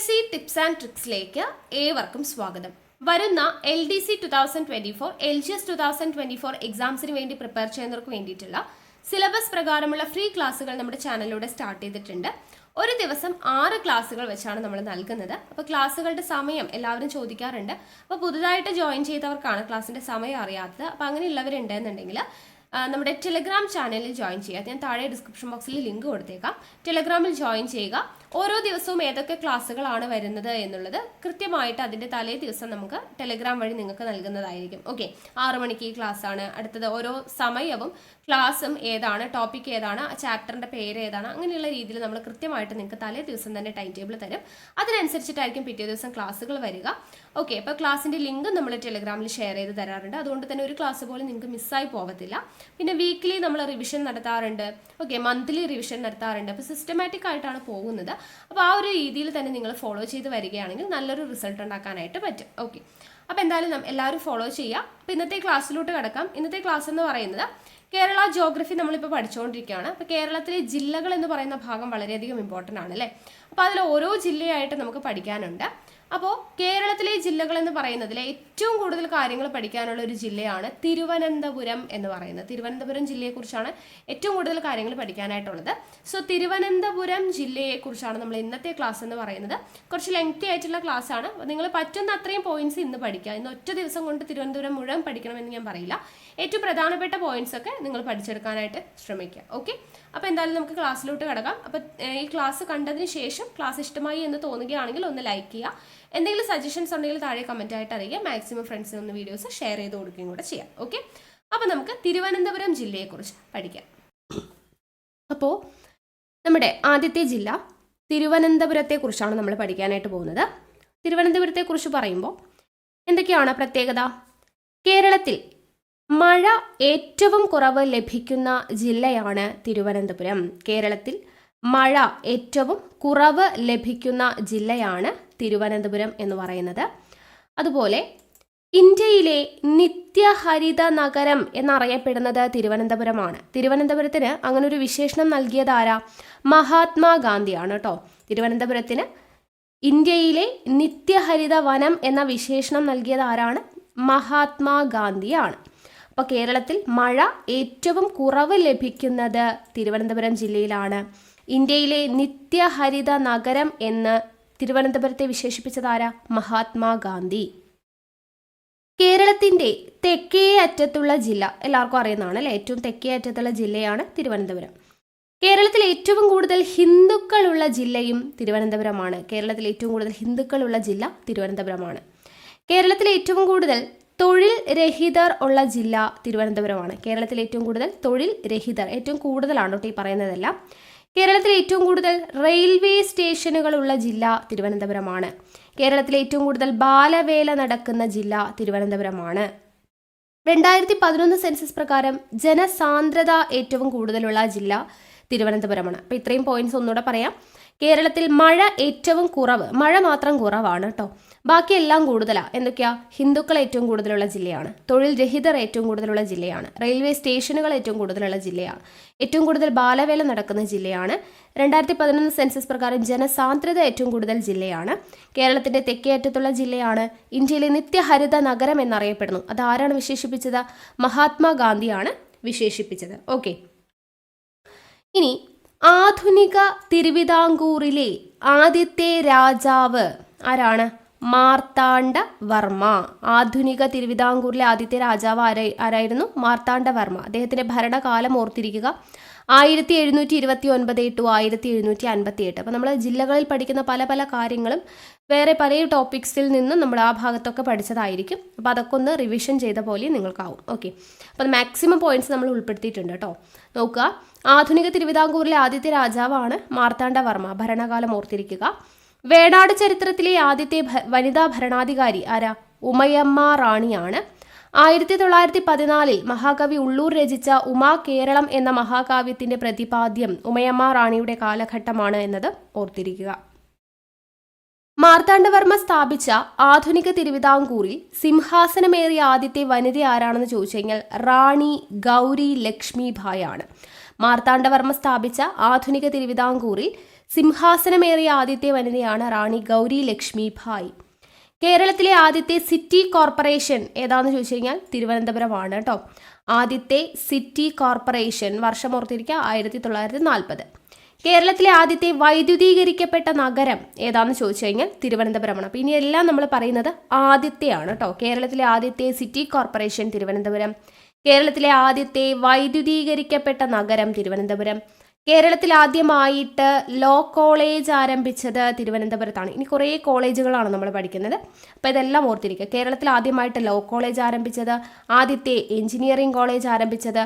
PSC tips and ട്രിക്സിലേക്ക് ഏവർക്കും സ്വാഗതം. വരുന്ന LDC 2024, LGS 2024 എക്സാംസിന് വേണ്ടി പ്രിപ്പയർ ചെയ്യുന്നവർക്ക് വേണ്ടിയിട്ടുള്ള സിലബസ് പ്രകാരമുള്ള ഫ്രീ ക്ലാസ്സുകൾ നമ്മുടെ ചാനലിലൂടെ സ്റ്റാർട്ട് ചെയ്തിട്ടുണ്ട്. ഒരു ദിവസം 6 ക്ലാസ്സുകൾ വെച്ചാണ് നമ്മൾ നൽകുന്നത്. അപ്പോൾ ക്ലാസ്സുകളുടെ സമയം എല്ലാവരും ചോദിക്കാറുണ്ട്. അപ്പോൾ പുതുതായിട്ട് ജോയിൻ ചെയ്തവർക്കാണ് ക്ലാസ്സിൻ്റെ സമയം അറിയാത്തത്. അപ്പോൾ അങ്ങനെയുള്ളവരുണ്ടെന്നുണ്ടെങ്കിൽ നമ്മുടെ ടെലഗ്രാം ചാനലിൽ ജോയിൻ ചെയ്യുക. ഞാൻ താഴെ ഡിസ്ക്രിപ്ഷൻ ബോക്സിൽ ലിങ്ക് കൊടുത്തേക്കാം. ടെലഗ്രാമിൽ ജോയിൻ ചെയ്യുക. ഓരോ ദിവസവും ഏതൊക്കെ ക്ലാസ്സുകളാണ് വരുന്നത് എന്നുള്ളത് കൃത്യമായിട്ട് അതിൻ്റെ തലേ ദിവസം നമുക്ക് ടെലഗ്രാം വഴി നിങ്ങൾക്ക് നൽകുന്നതായിരിക്കും. ഓക്കെ, 6 മണിക്ക് ഈ ക്ലാസ് ആണ്, അടുത്തത് ഓരോ സമയവും ക്ലാസ്സും ഏതാണ്, ടോപ്പിക് ഏതാണ്, ചാപ്റ്ററിൻ്റെ പേര് ഏതാണ്, അങ്ങനെയുള്ള രീതിയിൽ നമ്മൾ കൃത്യമായിട്ട് നിങ്ങൾക്ക് തലേ ദിവസം തന്നെ ടൈം ടേബിൾ തരും. അതിനനുസരിച്ചിട്ടായിരിക്കും പിറ്റേ ദിവസം ക്ലാസ്സുകൾ വരിക. ഓക്കെ, അപ്പോൾ ക്ലാസ്സിൻ്റെ ലിങ്ക് നമ്മൾ ടെലഗ്രാമിൽ ഷെയർ ചെയ്ത് തരാറുണ്ട്. അതുകൊണ്ട് തന്നെ ഒരു ക്ലാസ് പോലും നിങ്ങൾക്ക് മിസ്സായി പോകത്തില്ല. പിന്നെ വീക്ക്ലി നമ്മൾ റിവിഷൻ നടത്താറുണ്ട്. ഓക്കെ, മന്ത്ലി റിവിഷൻ നടത്താറുണ്ട്. അപ്പോൾ സിസ്റ്റമാറ്റിക് ആയിട്ടാണ് പോകുന്നത്. അപ്പോൾ ആ ഒരു രീതിയിൽ തന്നെ നിങ്ങൾ ഫോളോ ചെയ്ത് വരികയാണെങ്കിൽ നല്ലൊരു റിസൾട്ട് ഉണ്ടാക്കാനായിട്ട് പറ്റും. ഓക്കെ, അപ്പോൾ എന്തായാലും എല്ലാവരും ഫോളോ ചെയ്യുക. അപ്പോൾ ഇന്നത്തെ ക്ലാസ്സിലോട്ട് കിടക്കാം. ഇന്നത്തെ ക്ലാസ് എന്ന് പറയുന്നത് കേരള ജോഗ്രഫി നമ്മളിപ്പോൾ പഠിച്ചുകൊണ്ടിരിക്കുകയാണ്. അപ്പോൾ കേരളത്തിലെ ജില്ലകൾ എന്ന് പറയുന്ന ഭാഗം വളരെയധികം ഇമ്പോർട്ടൻ്റ് ആണ് അല്ലേ. അപ്പോൾ അതിൽ ഓരോ ജില്ലയായിട്ട് നമുക്ക് പഠിക്കാനുണ്ട്. അപ്പോൾ കേരളത്തിലെ ജില്ലകൾ എന്ന് പറയുന്നതിൽ ഏറ്റവും കൂടുതൽ കാര്യങ്ങൾ പഠിക്കാനുള്ള ഒരു ജില്ലയാണ് തിരുവനന്തപുരം എന്ന് പറയുന്നത്. തിരുവനന്തപുരം ജില്ലയെക്കുറിച്ചാണ് ഏറ്റവും കൂടുതൽ കാര്യങ്ങൾ പഠിക്കാനായിട്ടുള്ളത്. സോ തിരുവനന്തപുരം ജില്ലയെക്കുറിച്ചാണ് നമ്മൾ ഇന്നത്തെ ക്ലാസ് എന്ന് പറയുന്നത്. കുറച്ച് ലെങ്തി ആയിട്ടുള്ള ക്ലാസ് ആണ്. നിങ്ങൾ പറ്റുന്ന അത്രയും പോയിന്റ്സ് ഇന്ന് പഠിക്കുക. ഇന്ന് ഒറ്റ ദിവസം കൊണ്ട് തിരുവനന്തപുരം മുഴുവൻ പഠിക്കണമെന്ന് ഞാൻ പറയില്ല. ഏറ്റവും പ്രധാനപ്പെട്ട പോയിന്റ്സ് ഒക്കെ നിങ്ങൾ പഠിച്ചെടുക്കാനായിട്ട് ശ്രമിക്കുക. ഓക്കെ, അപ്പോൾ എന്തായാലും നമുക്ക് ക്ലാസ്സിലോട്ട് കിടക്കാം. അപ്പോൾ ഈ ക്ലാസ് കണ്ടതിന് ശേഷം ക്ലാസ് ഇഷ്ടമായി എന്ന് തോന്നുകയാണെങ്കിൽ ഒന്ന് ലൈക്ക് ചെയ്യുക. എന്തെങ്കിലും സജഷൻസ് ഉണ്ടെങ്കിൽ താഴെ കമൻ്റ് ആയിട്ട് അറിയുക. മാക്സിമം ഫ്രണ്ട്സിന് ഒന്ന് വീഡിയോസ് ഷെയർ ചെയ്ത് കൊടുക്കുകയും കൂടെ ചെയ്യാം. ഓക്കെ, അപ്പോൾ നമുക്ക് തിരുവനന്തപുരം ജില്ലയെക്കുറിച്ച് പഠിക്കാം. അപ്പോൾ നമ്മുടെ ആദ്യത്തെ ജില്ല തിരുവനന്തപുരത്തെക്കുറിച്ചാണ് നമ്മൾ പഠിക്കാനായിട്ട് പോകുന്നത്. തിരുവനന്തപുരത്തെക്കുറിച്ച് പറയുമ്പോൾ എന്തൊക്കെയാണ് പ്രത്യേകത? കേരളത്തിൽ മഴ ഏറ്റവും കുറവ് ലഭിക്കുന്ന ജില്ലയാണ് തിരുവനന്തപുരം. കേരളത്തിൽ മഴ ഏറ്റവും കുറവ് ലഭിക്കുന്ന ജില്ലയാണ് തിരുവനന്തപുരം എന്ന് പറയുന്നത്. അതുപോലെ ഇന്ത്യയിലെ നിത്യഹരിത നഗരം എന്നറിയപ്പെടുന്നത് തിരുവനന്തപുരമാണ്. തിരുവനന്തപുരത്തിന് അങ്ങനെ ഒരു വിശേഷണം നൽകിയത് ആരാ? മഹാത്മാഗാന്ധിയാണ് കേട്ടോ. തിരുവനന്തപുരത്തിന് ഇന്ത്യയിലെ നിത്യഹരിത വനം എന്ന വിശേഷണം നൽകിയത് ആരാണ്? മഹാത്മാഗാന്ധിയാണ്. അപ്പോൾ കേരളത്തിൽ മഴ ഏറ്റവും കുറവ് ലഭിക്കുന്നത് തിരുവനന്തപുരം ജില്ലയിലാണ്. ഇന്ത്യയിലെ നിത്യഹരിത നഗരം എന്ന് തിരുവനന്തപുരത്തെ വിശേഷിപ്പിച്ചതാരാ? മഹാത്മാഗാന്ധി. കേരളത്തിൻ്റെ തെക്കേ അറ്റത്തുള്ള ജില്ല എല്ലാവർക്കും അറിയുന്നതാണ് അല്ലേ. ഏറ്റവും തെക്കേ അറ്റത്തുള്ള ജില്ലയാണ് തിരുവനന്തപുരം. കേരളത്തിൽ ഏറ്റവും കൂടുതൽ ഹിന്ദുക്കളുള്ള ജില്ലയും തിരുവനന്തപുരമാണ്. കേരളത്തിൽ ഏറ്റവും കൂടുതൽ ഹിന്ദുക്കളുള്ള ജില്ല തിരുവനന്തപുരമാണ്. കേരളത്തിൽ ഏറ്റവും കൂടുതൽ തൊഴിൽ രഹിതർ ഉള്ള ജില്ല തിരുവനന്തപുരമാണ്. കേരളത്തിൽ ഏറ്റവും കൂടുതൽ തൊഴിൽ രഹിതർ, ഏറ്റവും കൂടുതലാണ് കേട്ടോ ഈ പറയുന്നതെല്ലാം. കേരളത്തിൽ ഏറ്റവും കൂടുതൽ റെയിൽവേ സ്റ്റേഷനുകളുള്ള ജില്ല തിരുവനന്തപുരമാണ്. കേരളത്തിൽ ഏറ്റവും കൂടുതൽ ബാലവേല നടക്കുന്ന ജില്ല തിരുവനന്തപുരമാണ്. 2011 സെൻസസ് പ്രകാരം ജനസാന്ദ്രത ഏറ്റവും കൂടുതലുള്ള ജില്ല തിരുവനന്തപുരമാണ്. അപ്പോൾ ഇത്രയും പോയിന്റ്സ് ഒന്നുകൂടെ പറയാം. കേരളത്തിൽ മഴ ഏറ്റവും കുറവ്, മഴ മാത്രം കുറവാണ് കേട്ടോ. ബാക്കിയെല്ലാം കൂടുതലാണ്. എന്തൊക്കെയാ? ഹിന്ദുക്കൾ ഏറ്റവും കൂടുതലുള്ള ജില്ലയാണ്. തൊഴിൽ രഹിതർ ഏറ്റവും കൂടുതലുള്ള ജില്ലയാണ്. റെയിൽവേ സ്റ്റേഷനുകൾ ഏറ്റവും കൂടുതലുള്ള ജില്ലയാണ്. ഏറ്റവും കൂടുതൽ ബാലവേല നടക്കുന്ന ജില്ലയാണ്. 2011 സെൻസസ് പ്രകാരം ജനസാന്ദ്രത ഏറ്റവും കൂടുതൽ ജില്ലയാണ്. കേരളത്തിൻ്റെ തെക്കേ അറ്റത്തുള്ള ജില്ലയാണ്. ഇന്ത്യയിലെ നിത്യഹരിത നഗരം എന്നറിയപ്പെടുന്നു. അതാരാണ് വിശേഷിപ്പിച്ചത്? മഹാത്മാഗാന്ധിയാണ് വിശേഷിപ്പിച്ചത്. ഓക്കെ, ഇനി ആധുനിക തിരുവിതാംകൂറിലെ ആദ്യത്തെ രാജാവ് ആരാണ്? മാർത്താണ്ഡവർമ്മ. ആധുനിക തിരുവിതാംകൂറിലെ ആദ്യത്തെ രാജാവ് ആരായിരുന്നു? മാർത്താണ്ഡവർമ്മ. അദ്ദേഹത്തിന്റെ ഭരണകാലം ഓർത്തിരിക്കുക. 1729 to 1758. അപ്പോൾ നമ്മൾ ജില്ലകളിൽ പഠിക്കുന്ന പല പല കാര്യങ്ങളും വേറെ പല ടോപ്പിക്സിൽ നിന്നും നമ്മൾ ആ ഭാഗത്തൊക്കെ പഠിച്ചതായിരിക്കും. അപ്പോൾ അതൊക്കെ ഒന്ന് റിവിഷൻ ചെയ്ത പോലെ നിങ്ങൾക്കാവും. ഓക്കെ, അപ്പോൾ അത് മാക്സിമം പോയിന്റ്സ് നമ്മൾ ഉൾപ്പെടുത്തിയിട്ടുണ്ട് കേട്ടോ. നോക്കുക, ആധുനിക തിരുവിതാംകൂറിലെ ആദ്യത്തെ രാജാവാണ് മാർത്താണ്ഡവർമ്മ. ഭരണകാലം ഓർത്തിരിക്കുക. വേണാട് ചരിത്രത്തിലെ ആദ്യത്തെ വനിതാ ഭരണാധികാരി ആരാ? ഉമയമ്മ റാണിയാണ്. 1914 മഹാകവി ഉള്ളൂർ രചിച്ച ഉമാ കേരളം എന്ന മഹാകാവ്യത്തിന്റെ പ്രതിപാദ്യം ഉമയമ്മ റാണിയുടെ കാലഘട്ടമാണ് എന്നത് ഓർത്തിരിക്കുക. മാർത്താണ്ഡവർമ്മ സ്ഥാപിച്ച ആധുനിക തിരുവിതാംകൂറിൽ സിംഹാസനമേറിയ ആദ്യത്തെ വനിത ആരാണെന്ന് ചോദിച്ചു കഴിഞ്ഞാൽ റാണി ഗൗരി ലക്ഷ്മി ഭായ് ആണ്. മാർത്താണ്ഡവർമ്മ സ്ഥാപിച്ച ആധുനിക തിരുവിതാംകൂറിൽ സിംഹാസനമേറിയ ആദ്യത്തെ വനിതയാണ് റാണി ഗൗരി ലക്ഷ്മി ഭായ്. കേരളത്തിലെ ആദ്യത്തെ സിറ്റി കോർപ്പറേഷൻ ഏതാണെന്ന് ചോദിച്ചു കഴിഞ്ഞാൽ തിരുവനന്തപുരമാണ് കേട്ടോ. ആദ്യത്തെ സിറ്റി കോർപ്പറേഷൻ വർഷം ഓർത്തിരിക്കുക 1940. കേരളത്തിലെ ആദ്യത്തെ വൈദ്യുതീകരിക്കപ്പെട്ട നഗരം ഏതാണെന്ന് ചോദിച്ചു കഴിഞ്ഞാൽ തിരുവനന്തപുരമാണ്. അപ്പോൾ ഇനി എല്ലാം നമ്മൾ പറയുന്നത് ആദ്യത്തെയാണ് കേട്ടോ. കേരളത്തിലെ ആദ്യത്തെ സിറ്റി കോർപ്പറേഷൻ തിരുവനന്തപുരം, കേരളത്തിലെ ആദ്യത്തെ വൈദ്യുതീകരിക്കപ്പെട്ട നഗരം തിരുവനന്തപുരം, കേരളത്തിൽ ആദ്യമായിട്ട് ലോ കോളേജ് ആരംഭിച്ചത് തിരുവനന്തപുരത്താണ്. ഇനി കുറേ കോളേജുകളാണ് നമ്മൾ പഠിക്കുന്നത്, അപ്പോൾ ഇതെല്ലാം ഓർത്തിരിക്കുക. കേരളത്തിൽ ആദ്യമായിട്ട് ലോ കോളേജ് ആരംഭിച്ചത്, ആദ്യത്തെ എഞ്ചിനീയറിംഗ് കോളേജ് ആരംഭിച്ചത്,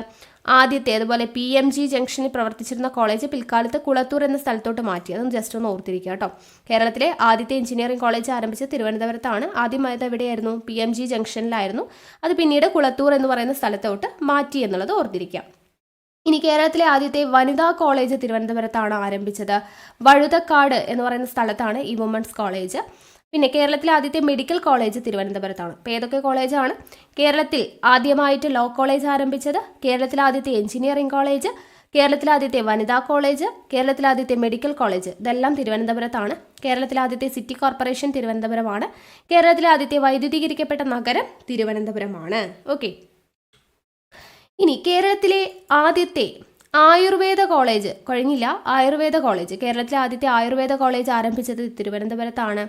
ആദ്യത്തെ അതുപോലെ PMG ജംഗ്ഷനിൽ പ്രവർത്തിച്ചിരുന്ന കോളേജ് പിൽക്കാലത്ത് കുളത്തൂർ എന്ന സ്ഥലത്തോട്ട് മാറ്റി. അതൊന്ന് ജസ്റ്റ് ഒന്ന് ഓർത്തിരിക്കുക കേട്ടോ. കേരളത്തിലെ ആദ്യത്തെ എഞ്ചിനീയറിംഗ് കോളേജ് ആരംഭിച്ചത് തിരുവനന്തപുരത്താണ്. ആദ്യമായത് എവിടെയായിരുന്നു? PMG ജംഗ്ഷനിലായിരുന്നു. അത് പിന്നീട് കുളത്തൂർ എന്ന് പറയുന്ന സ്ഥലത്തോട്ട് മാറ്റി എന്നുള്ളത് ഓർത്തിരിക്കാം. ഇനി കേരളത്തിലെ ആദ്യത്തെ വനിതാ കോളേജ് തിരുവനന്തപുരത്താണ് ആരംഭിച്ചത്. വഴുതക്കാട് എന്ന് പറയുന്ന സ്ഥലത്താണ് ഈ വുമൺസ് കോളേജ്. പിന്നെ കേരളത്തിലെ ആദ്യത്തെ മെഡിക്കൽ കോളേജ് തിരുവനന്തപുരത്താണ്. അപ്പോൾ ഏതൊക്കെ കോളേജാണ്? കേരളത്തിൽ ആദ്യമായിട്ട് ലോ കോളേജ് ആരംഭിച്ചത്, കേരളത്തിലെ ആദ്യത്തെ എഞ്ചിനീയറിംഗ് കോളേജ്, കേരളത്തിലെ ആദ്യത്തെ വനിതാ കോളേജ്, കേരളത്തിലെ ആദ്യത്തെ മെഡിക്കൽ കോളേജ്, ഇതെല്ലാം തിരുവനന്തപുരത്താണ്. കേരളത്തിലെ ആദ്യത്തെ സിറ്റി കോർപ്പറേഷൻ തിരുവനന്തപുരമാണ്. കേരളത്തിലെ ആദ്യത്തെ വൈദ്യുതീകരിക്കപ്പെട്ട നഗരം തിരുവനന്തപുരമാണ്. ഓക്കെ. ഇനി കേരളത്തിലെ ആദ്യത്തെ ആയുർവേദ കോളേജ് കഴിഞ്ഞില്ല. ആയുർവേദ കോളേജ്, കേരളത്തിലെ ആദ്യത്തെ ആയുർവേദ കോളേജ് ആരംഭിച്ചത് തിരുവനന്തപുരത്താണ്.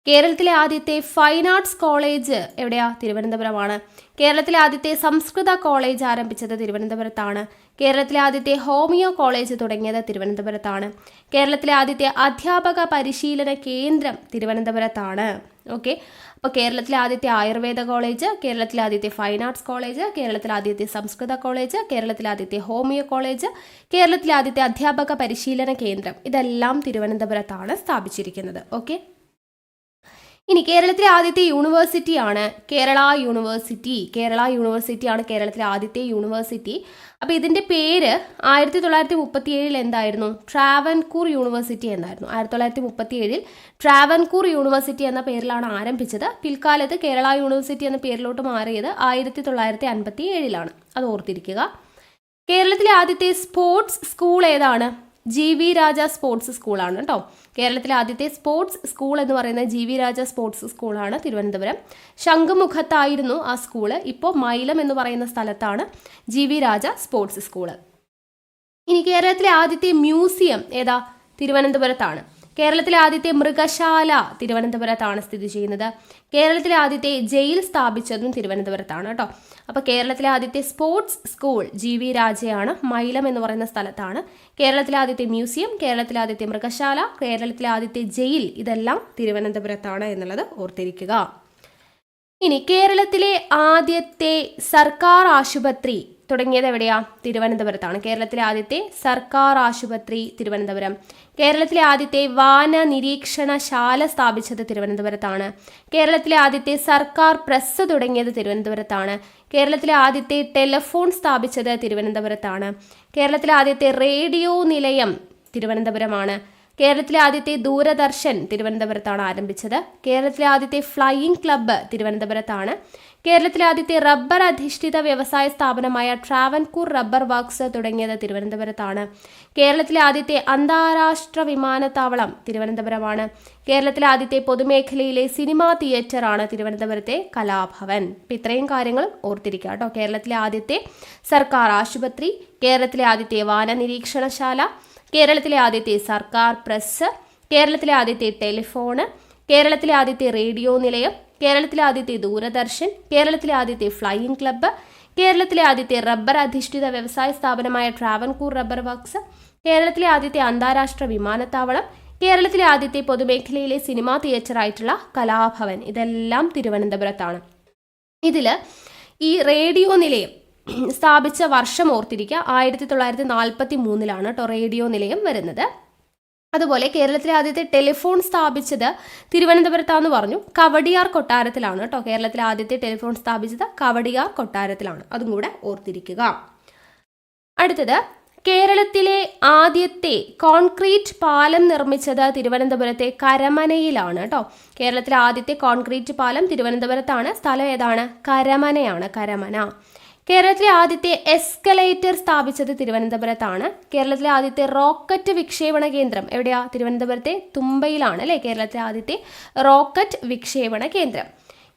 കേരളത്തിലെ ആദ്യത്തെ ഫൈൻ ആർട്സ് കോളേജ് എവിടെയാ? തിരുവനന്തപുരമാണ്. കേരളത്തിലെ ആദ്യത്തെ സംസ്കൃത കോളേജ് ആരംഭിച്ചത് തിരുവനന്തപുരത്താണ്. കേരളത്തിലെ ആദ്യത്തെ ഹോമിയോ കോളേജ് തുടങ്ങിയത് തിരുവനന്തപുരത്താണ്. കേരളത്തിലെ ആദ്യത്തെ അധ്യാപക പരിശീലന കേന്ദ്രം തിരുവനന്തപുരത്താണ്. ഓക്കെ. അപ്പോൾ കേരളത്തിലെ ആദ്യത്തെ ആയുർവേദ കോളേജ്, കേരളത്തിലെ ആദ്യത്തെ ഫൈൻ ആർട്സ് കോളേജ്, കേരളത്തിലെ ആദ്യത്തെ സംസ്കൃത കോളേജ്, കേരളത്തിലെ ആദ്യത്തെ ഹോമിയോ കോളേജ്, കേരളത്തിലെ ആദ്യത്തെ അധ്യാപക പരിശീലന കേന്ദ്രം, ഇതെല്ലാം തിരുവനന്തപുരത്താണ് സ്ഥാപിച്ചിരിക്കുന്നത്. ഓക്കെ. ഇനി കേരളത്തിലെ ആദ്യത്തെ യൂണിവേഴ്സിറ്റിയാണ് കേരള യൂണിവേഴ്സിറ്റി. കേരള യൂണിവേഴ്സിറ്റിയാണ് കേരളത്തിലെ ആദ്യത്തെ യൂണിവേഴ്സിറ്റി. അപ്പോൾ ഇതിൻ്റെ പേര് 1937 എന്തായിരുന്നു? ട്രാവൻകൂർ യൂണിവേഴ്സിറ്റി എന്നായിരുന്നു. 1937 ട്രാവൻകൂർ യൂണിവേഴ്സിറ്റി എന്ന പേരിലാണ് ആരംഭിച്ചത്. പിൽക്കാലത്ത് കേരള യൂണിവേഴ്സിറ്റി എന്ന പേരിലോട്ട് മാറിയത് 1957 അത് ഓർത്തിരിക്കുക. കേരളത്തിലെ ആദ്യത്തെ സ്പോർട്സ് സ്കൂൾ ഏതാണ്? GV രാജ സ്പോർട്സ് സ്കൂളാണ് കേട്ടോ. കേരളത്തിലെ ആദ്യത്തെ സ്പോർട്സ് സ്കൂൾ എന്ന് പറയുന്നത് GV രാജ സ്പോർട്സ് സ്കൂളാണ്, തിരുവനന്തപുരം. ശംഖുമുഖത്തായിരുന്നു ആ സ്കൂള്. ഇപ്പോൾ മൈലം എന്ന് പറയുന്ന സ്ഥലത്താണ് GV രാജ സ്പോർട്സ് സ്കൂള്. ഇനി കേരളത്തിലെ ആദ്യത്തെ മ്യൂസിയം ഏതാ? തിരുവനന്തപുരത്താണ്. കേരളത്തിലെ ആദ്യത്തെ മൃഗശാല തിരുവനന്തപുരത്താണ് സ്ഥിതി ചെയ്യുന്നത്. കേരളത്തിലെ ആദ്യത്തെ ജയിൽ സ്ഥാപിച്ചതും തിരുവനന്തപുരത്താണ് കേട്ടോ. അപ്പോൾ കേരളത്തിലെ ആദ്യത്തെ സ്പോർട്സ് സ്കൂൾ GV രാജയാണ്, മൈലം എന്ന് പറയുന്ന സ്ഥലത്താണ്. കേരളത്തിലെ ആദ്യത്തെ മ്യൂസിയം, കേരളത്തിലെ ആദ്യത്തെ മൃഗശാല, കേരളത്തിലെ ആദ്യത്തെ ജയിൽ, ഇതെല്ലാം തിരുവനന്തപുരത്താണ് എന്നുള്ളത് ഓർത്തിരിക്കുക. ഇനി കേരളത്തിലെ ആദ്യത്തെ സർക്കാർ ആശുപത്രി തുടങ്ങിയത് എവിടെയാ? തിരുവനന്തപുരത്താണ്. കേരളത്തിലെ ആദ്യത്തെ സർക്കാർ ആശുപത്രി തിരുവനന്തപുരം. കേരളത്തിലെ ആദ്യത്തെ വാന നിരീക്ഷണശാല സ്ഥാപിച്ചത് തിരുവനന്തപുരത്താണ്. കേരളത്തിലെ ആദ്യത്തെ സർക്കാർ പ്രസ് തുടങ്ങിയത് തിരുവനന്തപുരത്താണ്. കേരളത്തിലെ ആദ്യത്തെ ടെലിഫോൺ സ്ഥാപിച്ചത് തിരുവനന്തപുരത്താണ്. കേരളത്തിലെ ആദ്യത്തെ റേഡിയോ നിലയം തിരുവനന്തപുരമാണ്. കേരളത്തിലെ ആദ്യത്തെ ദൂരദർശൻ തിരുവനന്തപുരത്താണ് ആരംഭിച്ചത്. കേരളത്തിലെ ആദ്യത്തെ ഫ്ലൈയിങ് ക്ലബ്ബ് തിരുവനന്തപുരത്താണ്. കേരളത്തിലെ ആദ്യത്തെ റബ്ബർ അധിഷ്ഠിത വ്യവസായ സ്ഥാപനമായ ട്രാവൻകൂർ റബ്ബർ വർക്ക്സ് തുടങ്ങിയത് തിരുവനന്തപുരത്താണ്. കേരളത്തിലെ ആദ്യത്തെ അന്താരാഷ്ട്ര വിമാനത്താവളം തിരുവനന്തപുരമാണ്. കേരളത്തിലെ ആദ്യത്തെ പൊതുമേഖലയിലെ സിനിമാ തിയേറ്ററാണ് തിരുവനന്തപുരത്തെ കലാഭവൻ. അപ്പം ഇത്രയും കാര്യങ്ങൾ ഓർത്തിരിക്കുക കേട്ടോ. കേരളത്തിലെ ആദ്യത്തെ സർക്കാർ ആശുപത്രി, കേരളത്തിലെ ആദ്യത്തെ വാന നിരീക്ഷണശാല, കേരളത്തിലെ ആദ്യത്തെ സർക്കാർ പ്രസ്, കേരളത്തിലെ ആദ്യത്തെ ടെലിഫോണ്, കേരളത്തിലെ ആദ്യത്തെ റേഡിയോ നിലയം, കേരളത്തിലെ ആദ്യത്തെ ദൂരദർശൻ, കേരളത്തിലെ ആദ്യത്തെ ഫ്ലൈയിങ് ക്ലബ്ബ്, കേരളത്തിലെ ആദ്യത്തെ റബ്ബർ അധിഷ്ഠിത വ്യവസായ സ്ഥാപനമായ ട്രാവൻകൂർ റബ്ബർ വർക്ക്സ്, കേരളത്തിലെ ആദ്യത്തെ അന്താരാഷ്ട്ര വിമാനത്താവളം, കേരളത്തിലെ ആദ്യത്തെ പൊതുമേഖലയിലെ സിനിമാ തിയേറ്ററായിട്ടുള്ള കലാഭവൻ, ഇതെല്ലാം തിരുവനന്തപുരത്താണ്. ഇതിൽ ഈ റേഡിയോ നിലയം സ്ഥാപിച്ച വർഷം ഓർത്തിരിക്കുക. 1943 കേട്ടോ റേഡിയോ നിലയം വരുന്നത്. അതുപോലെ കേരളത്തിലെ ആദ്യത്തെ ടെലിഫോൺ സ്ഥാപിച്ചത് തിരുവനന്തപുരത്താന്ന് പറഞ്ഞു. കവടിയാർ കൊട്ടാരത്തിലാണ് കേട്ടോ. കേരളത്തിലെ ആദ്യത്തെ ടെലിഫോൺ സ്ഥാപിച്ചത് കവടിയാർ കൊട്ടാരത്തിലാണ്. അതും കൂടെ ഓർത്തിരിക്കുക. അടുത്തത്, കേരളത്തിലെ ആദ്യത്തെ കോൺക്രീറ്റ് പാലം നിർമ്മിച്ചത് തിരുവനന്തപുരത്തെ കരമനയിലാണ് കേട്ടോ. കേരളത്തിലെ ആദ്യത്തെ കോൺക്രീറ്റ് പാലം തിരുവനന്തപുരത്താണ്. സ്ഥലം ഏതാണ്? കരമനയാണ്, കരമന. കേരളത്തിലെ ആദ്യത്തെ എസ്കലേറ്റർ സ്ഥാപിച്ചത് തിരുവനന്തപുരത്താണ്. കേരളത്തിലെ ആദ്യത്തെ റോക്കറ്റ് വിക്ഷേപണ കേന്ദ്രം എവിടെയാ? തിരുവനന്തപുരത്തെ തുമ്പയിലാണ് അല്ലേ കേരളത്തിലെ ആദ്യത്തെ റോക്കറ്റ് വിക്ഷേപണ കേന്ദ്രം.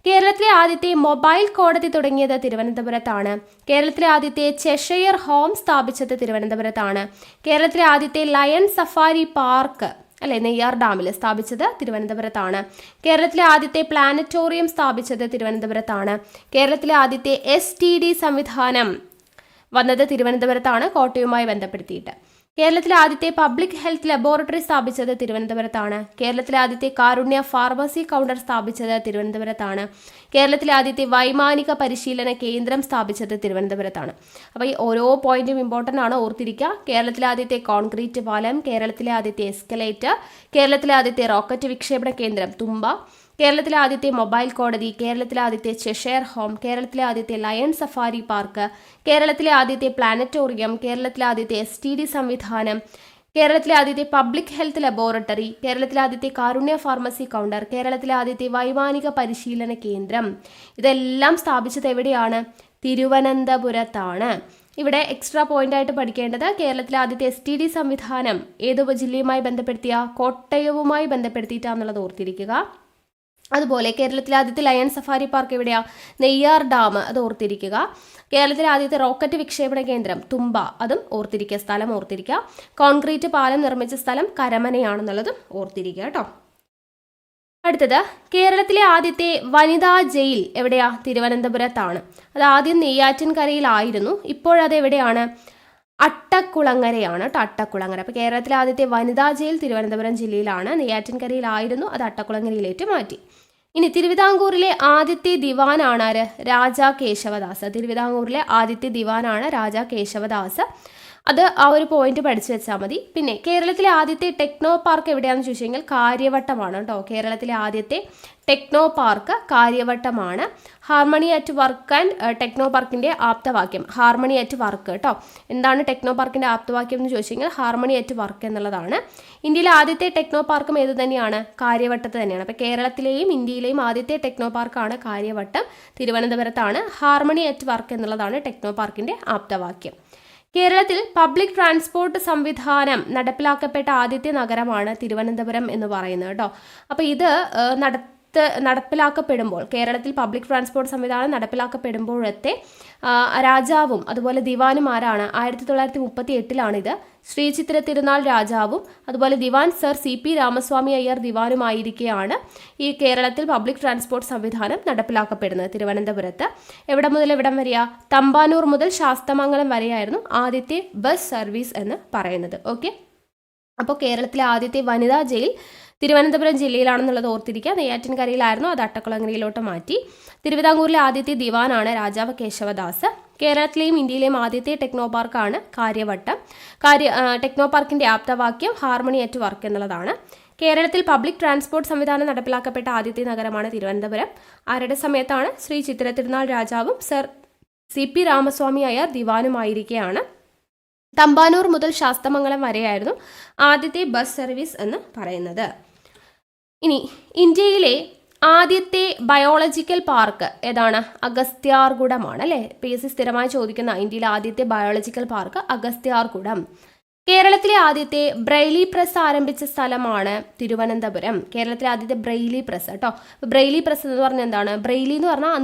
കേരളത്തിലെ ആദ്യത്തെ മൊബൈൽ കോടതി തുടങ്ങിയത് തിരുവനന്തപുരത്താണ്. കേരളത്തിലെ ആദ്യത്തെ ചെഷയർ ഹോം സ്ഥാപിച്ചത് തിരുവനന്തപുരത്താണ്. കേരളത്തിലെ ആദ്യത്തെ ലയൺ സഫാരി പാർക്ക് അല്ലെ നെയ്യാർ ഡാമിൽ സ്ഥാപിച്ചത് തിരുവനന്തപുരത്താണ്. കേരളത്തിലെ ആദ്യത്തെ പ്ലാനറ്റോറിയം സ്ഥാപിച്ചത് തിരുവനന്തപുരത്താണ്. കേരളത്തിലെ ആദ്യത്തെ STD സംവിധാനം വന്നത് തിരുവനന്തപുരത്താണ്, കോട്ടയവുമായി ബന്ധപ്പെടുത്തിയിട്ട്. കേരളത്തിലെ ആദ്യത്തെ പബ്ലിക് ഹെൽത്ത് ലബോറട്ടറി സ്ഥാപിച്ചത് തിരുവനന്തപുരത്താണ്. കേരളത്തിലെ ആദ്യത്തെ കാരുണ്യ ഫാർമസി കൗണ്ടർ സ്ഥാപിച്ചത് തിരുവനന്തപുരത്താണ്. കേരളത്തിലെ ആദ്യത്തെ വൈമാനിക പരിശീലന കേന്ദ്രം സ്ഥാപിച്ചത് തിരുവനന്തപുരത്താണ്. അപ്പോൾ ഈ ഓരോ പോയിന്റും ഇമ്പോർട്ടൻ്റ് ആണ്, ഓർത്തിരിക്കുക. കേരളത്തിലെ ആദ്യത്തെ കോൺക്രീറ്റ് പാലം, കേരളത്തിലെ ആദ്യത്തെ എസ്കലേറ്റർ, കേരളത്തിലെ ആദ്യത്തെ റോക്കറ്റ് വിക്ഷേപണ കേന്ദ്രം തുമ്പ, കേരളത്തിലെ ആദ്യത്തെ മൊബൈൽ കോടതി, കേരളത്തിലെ ആദ്യത്തെ ചെഷയർ ഹോം, കേരളത്തിലെ ആദ്യത്തെ ലയൺ സഫാരി പാർക്ക്, കേരളത്തിലെ ആദ്യത്തെ പ്ലാനറ്റോറിയം, കേരളത്തിലെ ആദ്യത്തെ STD സംവിധാനം, കേരളത്തിലെ ആദ്യത്തെ പബ്ലിക് ഹെൽത്ത് ലബോറട്ടറി, കേരളത്തിലെ ആദ്യത്തെ കാരുണ്യ ഫാർമസി കൗണ്ടർ, കേരളത്തിലെ ആദ്യത്തെ വൈമാനിക പരിശീലന കേന്ദ്രം, ഇതെല്ലാം സ്ഥാപിച്ചത് എവിടെയാണ്? തിരുവനന്തപുരത്താണ്. ഇവിടെ എക്സ്ട്രാ പോയിന്റ് ആയിട്ട് പഠിക്കേണ്ടത് കേരളത്തിലെ ആദ്യത്തെ STD സംവിധാനം ഏത് ജില്ലയുമായി ബന്ധപ്പെടുത്തിയ? കോട്ടയവുമായി ബന്ധപ്പെടുത്തിയിട്ടാന്നുള്ളത് ഓർത്തിരിക്കുക. അതുപോലെ കേരളത്തിലെ ആദ്യത്തെ ലയൺ സഫാരി പാർക്ക് എവിടെയാ? നെയ്യാർ ഡാം, അത് ഓർത്തിരിക്കുക. കേരളത്തിലെ ആദ്യത്തെ റോക്കറ്റ് വിക്ഷേപണ കേന്ദ്രം തുമ്പ, അതും ഓർത്തിരിക്കുക, സ്ഥലം ഓർത്തിരിക്കുക. കോൺക്രീറ്റ് പാലം നിർമ്മിച്ച സ്ഥലം കരമനയാണെന്നുള്ളതും ഓർത്തിരിക്കുക കേട്ടോ. അടുത്തത് കേരളത്തിലെ ആദ്യത്തെ വനിതാ ജയിൽ എവിടെയാ? തിരുവനന്തപുരത്താണ്. അത് ആദ്യം നെയ്യാറ്റിൻകരയിലായിരുന്നു, ഇപ്പോഴത് എവിടെയാണ്? അട്ടക്കുളങ്ങരയാണ് കേട്ടോ, അട്ടക്കുളങ്ങര. അപ്പോൾ കേരളത്തിലെ ആദ്യത്തെ വനിതാ ജയിൽ തിരുവനന്തപുരം ജില്ലയിലാണ്, നെയ്യാറ്റിൻകരയിലായിരുന്നു, അത് അട്ടക്കുളങ്ങരയിലേക്ക് മാറ്റി. ഇനി തിരുവിതാംകൂറിലെ ആദ്യത്തെ ദിവാനാണ് ആര്? രാജാ കേശവദാസ്. തിരുവിതാംകൂറിലെ ആദ്യത്തെ ദിവാനാണ് രാജാ കേശവദാസ്. അത് ആ ഒരു പോയിന്റ് പഠിച്ചു വെച്ചാൽ മതി. പിന്നെ കേരളത്തിലെ ആദ്യത്തെ ടെക്നോ പാർക്ക് എവിടെയാണെന്ന് ചോദിച്ചു കഴിഞ്ഞാൽ കാര്യവട്ടമാണ് കേട്ടോ. കേരളത്തിലെ ആദ്യത്തെ ടെക്നോ പാർക്ക് കാര്യവട്ടമാണ്. Harmony at work and techno പാർക്കിൻ്റെ ആപ്തവാക്യം ഹാർമണി അറ്റ് വർക്ക് കേട്ടോ. എന്താണ് ടെക്നോ പാർക്കിൻ്റെ ആപ്തവാക്യം എന്ന് ചോദിച്ചു കഴിഞ്ഞാൽ ഹാർമണി അറ്റ് വർക്ക് എന്നുള്ളതാണ്. ഇന്ത്യയിലെ ആദ്യത്തെ ടെക്നോ പാർക്കും ഏത് തന്നെയാണ്? കാര്യവട്ടത്ത് തന്നെയാണ്. അപ്പോൾ കേരളത്തിലെയും ഇന്ത്യയിലെയും ആദ്യത്തെ ടെക്നോ പാർക്കാണ് കാര്യവട്ടം, തിരുവനന്തപുരത്താണ്. ഹാർമണി അറ്റ് വർക്ക് എന്നുള്ളതാണ് ടെക്നോ പാർക്കിൻ്റെ ആപ്തവാക്യം. കേരളത്തിൽ പബ്ലിക് ട്രാൻസ്പോർട്ട് സംവിധാനം നടപ്പിലാക്കപ്പെട്ട ആദ്യത്തെ നഗരമാണ് തിരുവനന്തപുരം എന്ന് പറയുന്നത് കേട്ടോ. അപ്പോൾ ഇത് നടപ്പിലാക്കപ്പെടുമ്പോൾ കേരളത്തിൽ പബ്ലിക് ട്രാൻസ്പോർട്ട് സംവിധാനം നടപ്പിലാക്കപ്പെടുമ്പോഴത്തെ രാജാവും അതുപോലെ ദിവാനും ആരാണ്? 1938 ശ്രീ ചിത്ര തിരുനാൾ രാജാവും അതുപോലെ ദിവാൻ സർ CP രാമസ്വാമി അയ്യർ ദിവാനുമായിരിക്കെയാണ് ഈ കേരളത്തിൽ പബ്ലിക് ട്രാൻസ്പോർട്ട് സംവിധാനം നടപ്പിലാക്കപ്പെടുന്നത് തിരുവനന്തപുരത്ത്. എവിടെ മുതൽ എവിടം വരെയാ? തമ്പാനൂർ മുതൽ ശാസ്തമംഗലം വരെയായിരുന്നു ആദ്യത്തെ ബസ് സർവീസ് എന്ന് പറയുന്നത്. ഓക്കെ, അപ്പോൾ കേരളത്തിലെ ആദ്യത്തെ വനിതാ ജയിൽ തിരുവനന്തപുരം ജില്ലയിലാണെന്നുള്ളത് ഓർത്തിരിക്കുക. നെയ്യാറ്റിൻകരയിലായിരുന്നു, അത് അട്ടക്കുളങ്ങരയിലോട്ട് മാറ്റി. തിരുവിതാംകൂറിലെ ആദ്യത്തെ ദിവാനാണ് രാജാവ് കേശവദാസ്. കേരളത്തിലെയും ഇന്ത്യയിലെയും ആദ്യത്തെ ടെക്നോ പാർക്കാണ് കാര്യവട്ടം. ടെക്നോ പാർക്കിൻ്റെ ആപ്തവാക്യം ഹാർമണി അറ്റ് വർക്ക് എന്നുള്ളതാണ്. കേരളത്തിൽ പബ്ലിക് ട്രാൻസ്പോർട്ട് സംവിധാനം നടപ്പിലാക്കപ്പെട്ട ആദ്യത്തെ നഗരമാണ് തിരുവനന്തപുരം. ആരുടെ സമയത്താണ്? ശ്രീ ചിത്ര തിരുനാൾ രാജാവും സർ CP രാമസ്വാമി അയ്യർ ദിവാനുമായിരിക്കെയാണ്. തമ്പാനൂർ മുതൽ ശാസ്തമംഗലം വരെയായിരുന്നു ആദ്യത്തെ ബസ് സർവീസ് എന്ന് പറയുന്നത്. ഇനി ഇന്ത്യയിലെ ആദ്യത്തെ ബയോളജിക്കൽ പാർക്ക് ഏതാണ്? അഗസ്ത്യാർകൂടമാണ് അല്ലേ. PSC സ്ഥിരമായി ചോദിക്കുന്ന ഇന്ത്യയിലെ ആദ്യത്തെ ബയോളജിക്കൽ പാർക്ക് അഗസ്ത്യാർകൂടം. കേരളത്തിലെ ആദ്യത്തെ ബ്രെയിലി പ്രസ് ആരംഭിച്ച സ്ഥലമാണ് തിരുവനന്തപുരം. കേരളത്തിലെ ആദ്യത്തെ ബ്രെയിലി പ്രസ് കേട്ടോ. ബ്രെയിലി പ്രസ് എന്ന് പറഞ്ഞാൽ എന്താണ്? ബ്രെയിലി എന്ന് പറഞ്ഞാൽ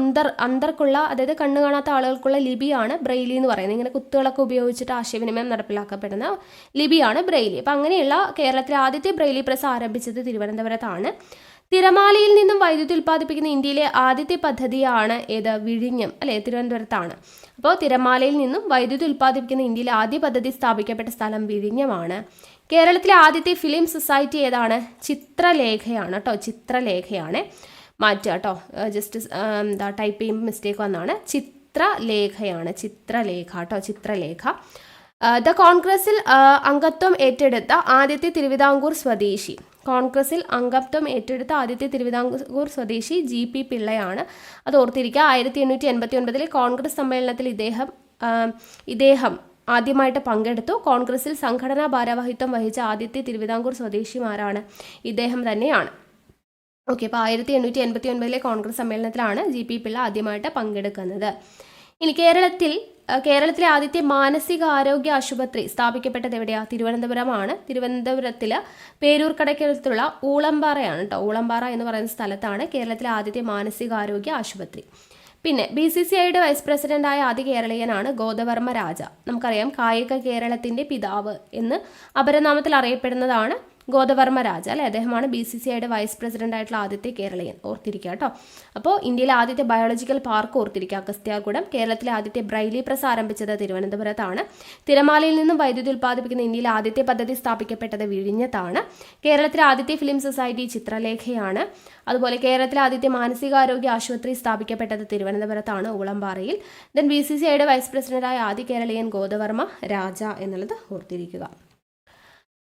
അന്തർക്കുള്ള, അതായത് കണ്ണു കാണാത്ത ആളുകൾക്കുള്ള ലിപിയാണ് ബ്രെയിലി എന്ന് പറയുന്നത്. ഇങ്ങനെ കുത്തുകളൊക്കെ ഉപയോഗിച്ചിട്ട് ആശയവിനിമയം നടപ്പിലാക്കപ്പെടുന്ന ലിപിയാണ് ബ്രെയിലി. അപ്പം അങ്ങനെയുള്ള കേരളത്തിലെ ആദ്യത്തെ ബ്രെയിലി പ്രസ് ആരംഭിച്ചത് തിരുവനന്തപുരത്താണ്. തിരമാലയിൽ നിന്നും വൈദ്യുതി ഉൽപ്പാദിപ്പിക്കുന്ന ഇന്ത്യയിലെ ആദ്യത്തെ പദ്ധതിയാണ് ഏത്? വിഴിഞ്ഞം അല്ലേ, തിരുവനന്തപുരത്താണ്. അപ്പോൾ തിരമാലയിൽ നിന്നും വൈദ്യുതി ഉൽപ്പാദിപ്പിക്കുന്ന ഇന്ത്യയിലെ ആദ്യ പദ്ധതി സ്ഥാപിക്കപ്പെട്ട സ്ഥലം വിഴിഞ്ഞമാണ്. കേരളത്തിലെ ആദ്യത്തെ ഫിലിം സൊസൈറ്റി ഏതാണ്? ചിത്രലേഖയാണ് കേട്ടോ, ചിത്രലേഖയാണ്. മാറ്റുക കേട്ടോ, ജസ്റ്റ് ടൈപ്പ് ചെയ്യുമ്പോൾ മിസ്റ്റേക്ക് വന്നാണ്. ചിത്രലേഖയാണ്, ചിത്രലേഖ കേട്ടോ, ചിത്രലേഖ. ദ കോൺഗ്രസിൽ അംഗത്വം ഏറ്റെടുത്ത ആദ്യത്തെ തിരുവിതാംകൂർ സ്വദേശി. കോൺഗ്രസിൽ അംഗത്വം ഏറ്റെടുത്ത ആദ്യത്തെ തിരുവിതാംകൂർ സ്വദേശി GP പിള്ളയാണ്. അത് ഓർത്തിരിക്കുക. 1889 കോൺഗ്രസ് സമ്മേളനത്തിൽ ഇദ്ദേഹം ആദ്യമായിട്ട് പങ്കെടുത്തു. കോൺഗ്രസിൽ സംഘടനാ ഭാരവാഹിത്വം വഹിച്ച ആദ്യത്തെ തിരുവിതാംകൂർ സ്വദേശിമാരാണ്? ഇദ്ദേഹം തന്നെയാണ്. ഓക്കെ, അപ്പോൾ 1889 കോൺഗ്രസ് സമ്മേളനത്തിലാണ് GP പിള്ള ആദ്യമായിട്ട് പങ്കെടുക്കുന്നത്. ഇനി കേരളത്തിലെ ആദ്യത്തെ മാനസികാരോഗ്യ ആശുപത്രി സ്ഥാപിക്കപ്പെട്ടത് എവിടെയാണ്? തിരുവനന്തപുരമാണ്. തിരുവനന്തപുരത്തിൽ പേരൂർക്കടയ്ക്കടുത്തുള്ള ഊളംപാറയാണ് കേട്ടോ. ഊളംപാറ എന്ന് പറയുന്ന സ്ഥലത്താണ് കേരളത്തിലെ ആദ്യത്തെ മാനസികാരോഗ്യ ആശുപത്രി. പിന്നെ BCCIയുടെ വൈസ് പ്രസിഡന്റായ ആദ്യ കേരളീയനാണ് ഗോദവർമ്മ രാജ. നമുക്കറിയാം കായിക കേരളത്തിന്റെ പിതാവ് എന്ന് അപരനാമത്തിൽ അറിയപ്പെടുന്നതാണ് ഗോദവർമ്മ രാജ അല്ലെ. അദ്ദേഹമാണ് BCCIയുടെ വൈസ് പ്രസിഡന്റ് ആയിട്ടുള്ള ആദ്യത്തെ കേരളീയൻ. ഓർത്തിരിക്കുക കേട്ടോ. അപ്പോൾ ഇന്ത്യയിലെ ആദ്യത്തെ ബയോളജിക്കൽ പാർക്ക് ഓർത്തിരിക്കുക, അഗസ്ത്യാർകൂടം. കേരളത്തിലെ ആദ്യത്തെ ബ്രൈലി പ്രസ് ആരംഭിച്ചത് തിരുവനന്തപുരത്താണ്. തിരമാലയിൽ നിന്നും വൈദ്യുതി ഉൽപ്പാദിപ്പിക്കുന്ന ഇന്ത്യയിലെ ആദ്യത്തെ പദ്ധതി സ്ഥാപിക്കപ്പെട്ടത് വിഴിഞ്ഞത്താണ്. കേരളത്തിലെ ആദ്യത്തെ ഫിലിം സൊസൈറ്റി ചിത്രലേഖയാണ്. അതുപോലെ കേരളത്തിലെ ആദ്യത്തെ മാനസികാരോഗ്യ ആശുപത്രി സ്ഥാപിക്കപ്പെട്ടത് തിരുവനന്തപുരത്താണ്, ഊളംപാറയിൽ. ദെൻ BCCIയുടെ വൈസ് പ്രസിഡന്റായ ആദ്യ കേരളീയൻ ഗോദവർമ്മ രാജ എന്നുള്ളത് ഓർത്തിരിക്കുക.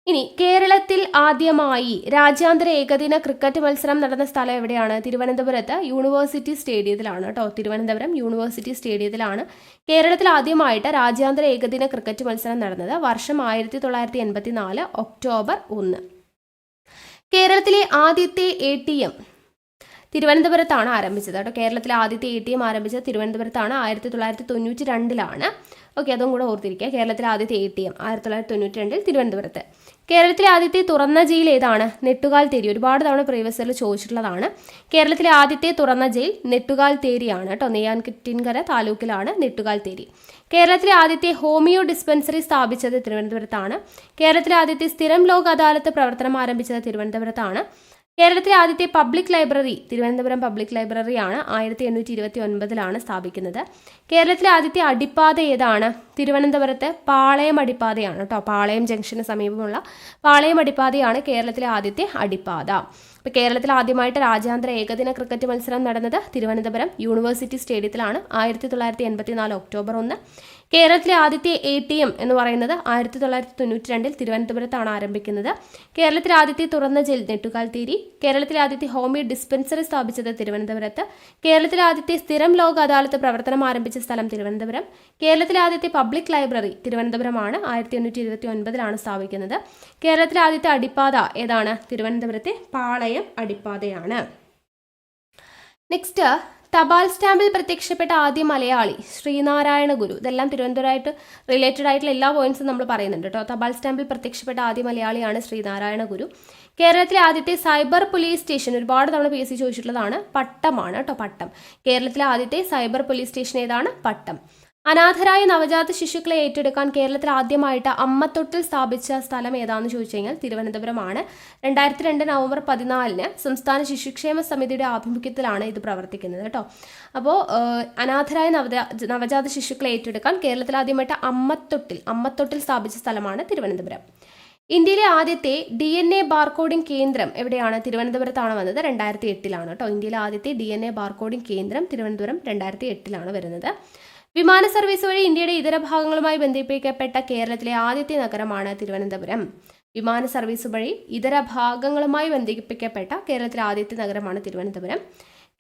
ഇനി കേരളത്തിൽ ആദ്യമായി രാജ്യാന്തര ഏകദിന ക്രിക്കറ്റ് മത്സരം നടന്ന സ്ഥലം എവിടെയാണ്? തിരുവനന്തപുരത്ത് യൂണിവേഴ്സിറ്റി സ്റ്റേഡിയത്തിലാണ് കേട്ടോ. തിരുവനന്തപുരം യൂണിവേഴ്സിറ്റി സ്റ്റേഡിയത്തിലാണ് കേരളത്തിൽ ആദ്യമായിട്ട് രാജ്യാന്തര ഏകദിന ക്രിക്കറ്റ് മത്സരം നടന്നത്. വർഷം 1984 ഒക്ടോബർ 1. കേരളത്തിലെ ആദ്യത്തെ ATM തിരുവനന്തപുരത്താണ് ആരംഭിച്ചത് കേട്ടോ. കേരളത്തിലെ ആദ്യത്തെ ATM ആരംഭിച്ചത് തിരുവനന്തപുരത്താണ്. 1992 ഓക്കെ, അതും കൂടെ ഓർത്തിരിക്കുക. കേരളത്തിലെ ആദ്യത്തെ ATM 1992 തിരുവനന്തപുരത്ത്. കേരളത്തിലെ ആദ്യത്തെ തുറന്ന ജയിൽ ഏതാണ്? നെട്ടുകാൽ തേരി. ഒരുപാട് തവണ പ്രീവിയസിൽ ചോദിച്ചിട്ടുള്ളതാണ്. കേരളത്തിലെ ആദ്യത്തെ തുറന്ന ജയിൽ നെട്ടുകാൽ തേരിയാണ് കേട്ടോ. നെയ്യാറ്റിൻകര താലൂക്കിലാണ് നെട്ടുകാൽ തേരി. കേരളത്തിലെ ആദ്യത്തെ ഹോമിയോ ഡിസ്പെൻസറി സ്ഥാപിച്ചത് തിരുവനന്തപുരത്താണ്. കേരളത്തിലെ ആദ്യത്തെ സ്ഥിരം ലോക് അദാലത്ത് പ്രവർത്തനം ആരംഭിച്ചത് തിരുവനന്തപുരത്താണ്. കേരളത്തിലെ ആദ്യത്തെ പബ്ലിക് ലൈബ്രറി തിരുവനന്തപുരം പബ്ലിക് ലൈബ്രറിയാണ്. 1829 സ്ഥാപിക്കുന്നത്. കേരളത്തിലെ ആദ്യത്തെ അടിപ്പാത ഏതാണ്? തിരുവനന്തപുരത്ത് പാളയം അടിപ്പാതയാണ് കേട്ടോ. പാളയം ജംഗ്ഷന് സമീപമുള്ള പാളയം അടിപ്പാതയാണ് കേരളത്തിലെ ആദ്യത്തെ അടിപ്പാത. ഇപ്പോൾ കേരളത്തിൽ ആദ്യമായിട്ട് രാജ്യാന്തര ഏകദിന ക്രിക്കറ്റ് മത്സരം നടന്നത് തിരുവനന്തപുരം യൂണിവേഴ്സിറ്റി സ്റ്റേഡിയത്തിലാണ്. 1984 ഒക്ടോബർ 1. കേരളത്തിലെ ആദ്യത്തെ ATM എന്ന് പറയുന്നത് 1992 തിരുവനന്തപുരത്താണ് ആരംഭിക്കുന്നത്. കേരളത്തിലെ ആദ്യത്തെ തുറന്ന ജയിൽ നെട്ടുകാൽ തേരി. കേരളത്തിലെ ആദ്യത്തെ ഹോമിയോ ഡിസ്പെൻസറി സ്ഥാപിച്ചത് തിരുവനന്തപുരത്ത്. കേരളത്തിലെ ആദ്യത്തെ സ്ഥിരം ലോക് അദാലത്ത് പ്രവർത്തനം ആരംഭിച്ച സ്ഥലം തിരുവനന്തപുരം. കേരളത്തിലെ ആദ്യത്തെ പബ്ലിക് ലൈബ്രറി തിരുവനന്തപുരമാണ്. 1829 സ്ഥാപിക്കുന്നത്. കേരളത്തിലെ ആദ്യത്തെ അടിപ്പാത ഏതാണ്? തിരുവനന്തപുരത്തെ പാളയം അടിപ്പാതയാണ്. നെക്സ്റ്റ്, തപാൽ സ്റ്റാമ്പിൽ പ്രത്യക്ഷപ്പെട്ട ആദ്യ മലയാളി ശ്രീനാരായണ ഗുരു. ഇതെല്ലാം തിരുവനന്തപുരമായിട്ട് റിലേറ്റഡ് ആയിട്ടുള്ള എല്ലാ പോയിന്റ്സും നമ്മൾ പറയുന്നുണ്ട് കേട്ടോ. തപാൽ സ്റ്റാമ്പിൽ പ്രത്യക്ഷപ്പെട്ട ആദ്യ മലയാളിയാണ് ശ്രീനാരായണ ഗുരു. കേരളത്തിലെ ആദ്യത്തെ സൈബർ പോലീസ് സ്റ്റേഷൻ ഒരുപാട് തവണ PSC ചോദിച്ചിട്ടുള്ളതാണ്. പട്ടമാണ് കേട്ടോ. പട്ടം. കേരളത്തിലെ ആദ്യത്തെ സൈബർ പോലീസ് സ്റ്റേഷൻ ഏതാണ്? പട്ടം. അനാഥരായ നവജാത ശിശുക്കളെ ഏറ്റെടുക്കാൻ കേരളത്തിൽ ആദ്യമായിട്ട് അമ്മത്തൊട്ടിൽ സ്ഥാപിച്ച സ്ഥലം ഏതാണെന്ന് ചോദിച്ചു കഴിഞ്ഞാൽ തിരുവനന്തപുരമാണ്. 2002 നവംബർ 14 സംസ്ഥാന ശിശുക്ഷേമ സമിതിയുടെ ആഭിമുഖ്യത്തിലാണ് ഇത് പ്രവർത്തിക്കുന്നത് കേട്ടോ. അപ്പോൾ അനാഥരായ നവജാത ശിശുക്കളെ ഏറ്റെടുക്കാൻ കേരളത്തിൽ ആദ്യമായിട്ട് അമ്മത്തൊട്ടിൽ സ്ഥാപിച്ച സ്ഥലമാണ് തിരുവനന്തപുരം. ഇന്ത്യയിലെ ആദ്യത്തെ DNA ബാർകോഡിംഗ് കേന്ദ്രം എവിടെയാണ്? തിരുവനന്തപുരത്താണ് വന്നത്. 2008 കേട്ടോ. ഇന്ത്യയിലെ ആദ്യത്തെ DNA ബാർകോഡിംഗ് കേന്ദ്രം തിരുവനന്തപുരം 2008 വരുന്നത്. വിമാന സർവീസ് വഴി ഇന്ത്യയുടെ ഇതര ഭാഗങ്ങളുമായി ബന്ധിപ്പിക്കപ്പെട്ട കേരളത്തിലെ ആദ്യത്തെ നഗരമാണ് തിരുവനന്തപുരം. വിമാന സർവീസ് വഴി ഇതര ഭാഗങ്ങളുമായി ബന്ധിപ്പിക്കപ്പെട്ട കേരളത്തിലെ ആദ്യത്തെ നഗരമാണ് തിരുവനന്തപുരം.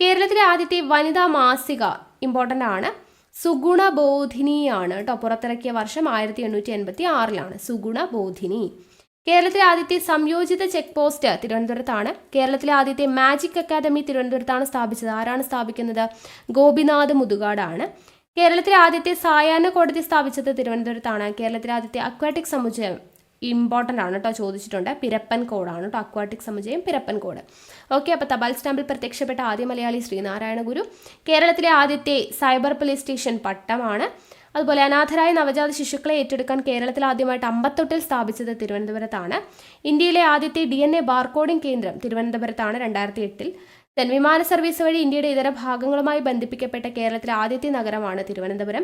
കേരളത്തിലെ ആദ്യത്തെ വനിതാ മാസിക ഇമ്പോർട്ടൻ്റ് ആണ്. സുഗുണബോധിനിയാണ് കേട്ടോ. പുറത്തിറക്കിയ വർഷം 1886 സുഗുണബോധിനി. കേരളത്തിലെ ആദ്യത്തെ സംയോജിത ചെക്ക് പോസ്റ്റ് തിരുവനന്തപുരത്താണ്. കേരളത്തിലെ ആദ്യത്തെ മാജിക് അക്കാദമി തിരുവനന്തപുരത്താണ് സ്ഥാപിച്ചത്. ആരാണ് സ്ഥാപിക്കുന്നത്? ഗോപിനാഥ് മുതുകാടാണ്. കേരളത്തിലെ ആദ്യത്തെ സായാഹ്ന കോടതി സ്ഥാപിച്ചത് തിരുവനന്തപുരത്താണ്. കേരളത്തിലെ ആദ്യത്തെ അക്വാറ്റിക് സമുച്ചയം ഇമ്പോർട്ടൻ്റ് ആണ് കേട്ടോ, ചോദിച്ചിട്ടുണ്ട്. പിരപ്പൻകോടാണ് കേട്ടോ. അക്വാറ്റിക് സമുച്ചയം പിരപ്പൻകോട്. ഓക്കെ, അപ്പോൾ തപാൽ സ്റ്റാമ്പിൽ പ്രത്യക്ഷപ്പെട്ട ആദ്യ മലയാളി ശ്രീനാരായണ ഗുരു. കേരളത്തിലെ ആദ്യത്തെ സൈബർ പോലീസ് സ്റ്റേഷൻ പട്ടമാണ്. അതുപോലെ അനാഥരായ നവജാത ശിശുക്കളെ ഏറ്റെടുക്കാൻ കേരളത്തിൽ ആദ്യമായിട്ട് അമ്പത്തൊട്ടിൽ സ്ഥാപിച്ചത് തിരുവനന്തപുരത്താണ്. ഇന്ത്യയിലെ ആദ്യത്തെ DNA ബാർകോഡിംഗ് കേന്ദ്രം തിരുവനന്തപുരത്താണ് 2008. വിമാന സർവീസ് വഴി ഇന്ത്യയുടെ ഇതര ഭാഗങ്ങളുമായി ബന്ധിപ്പിക്കപ്പെട്ട കേരളത്തിലെ ആദ്യത്തെ നഗരമാണ് തിരുവനന്തപുരം.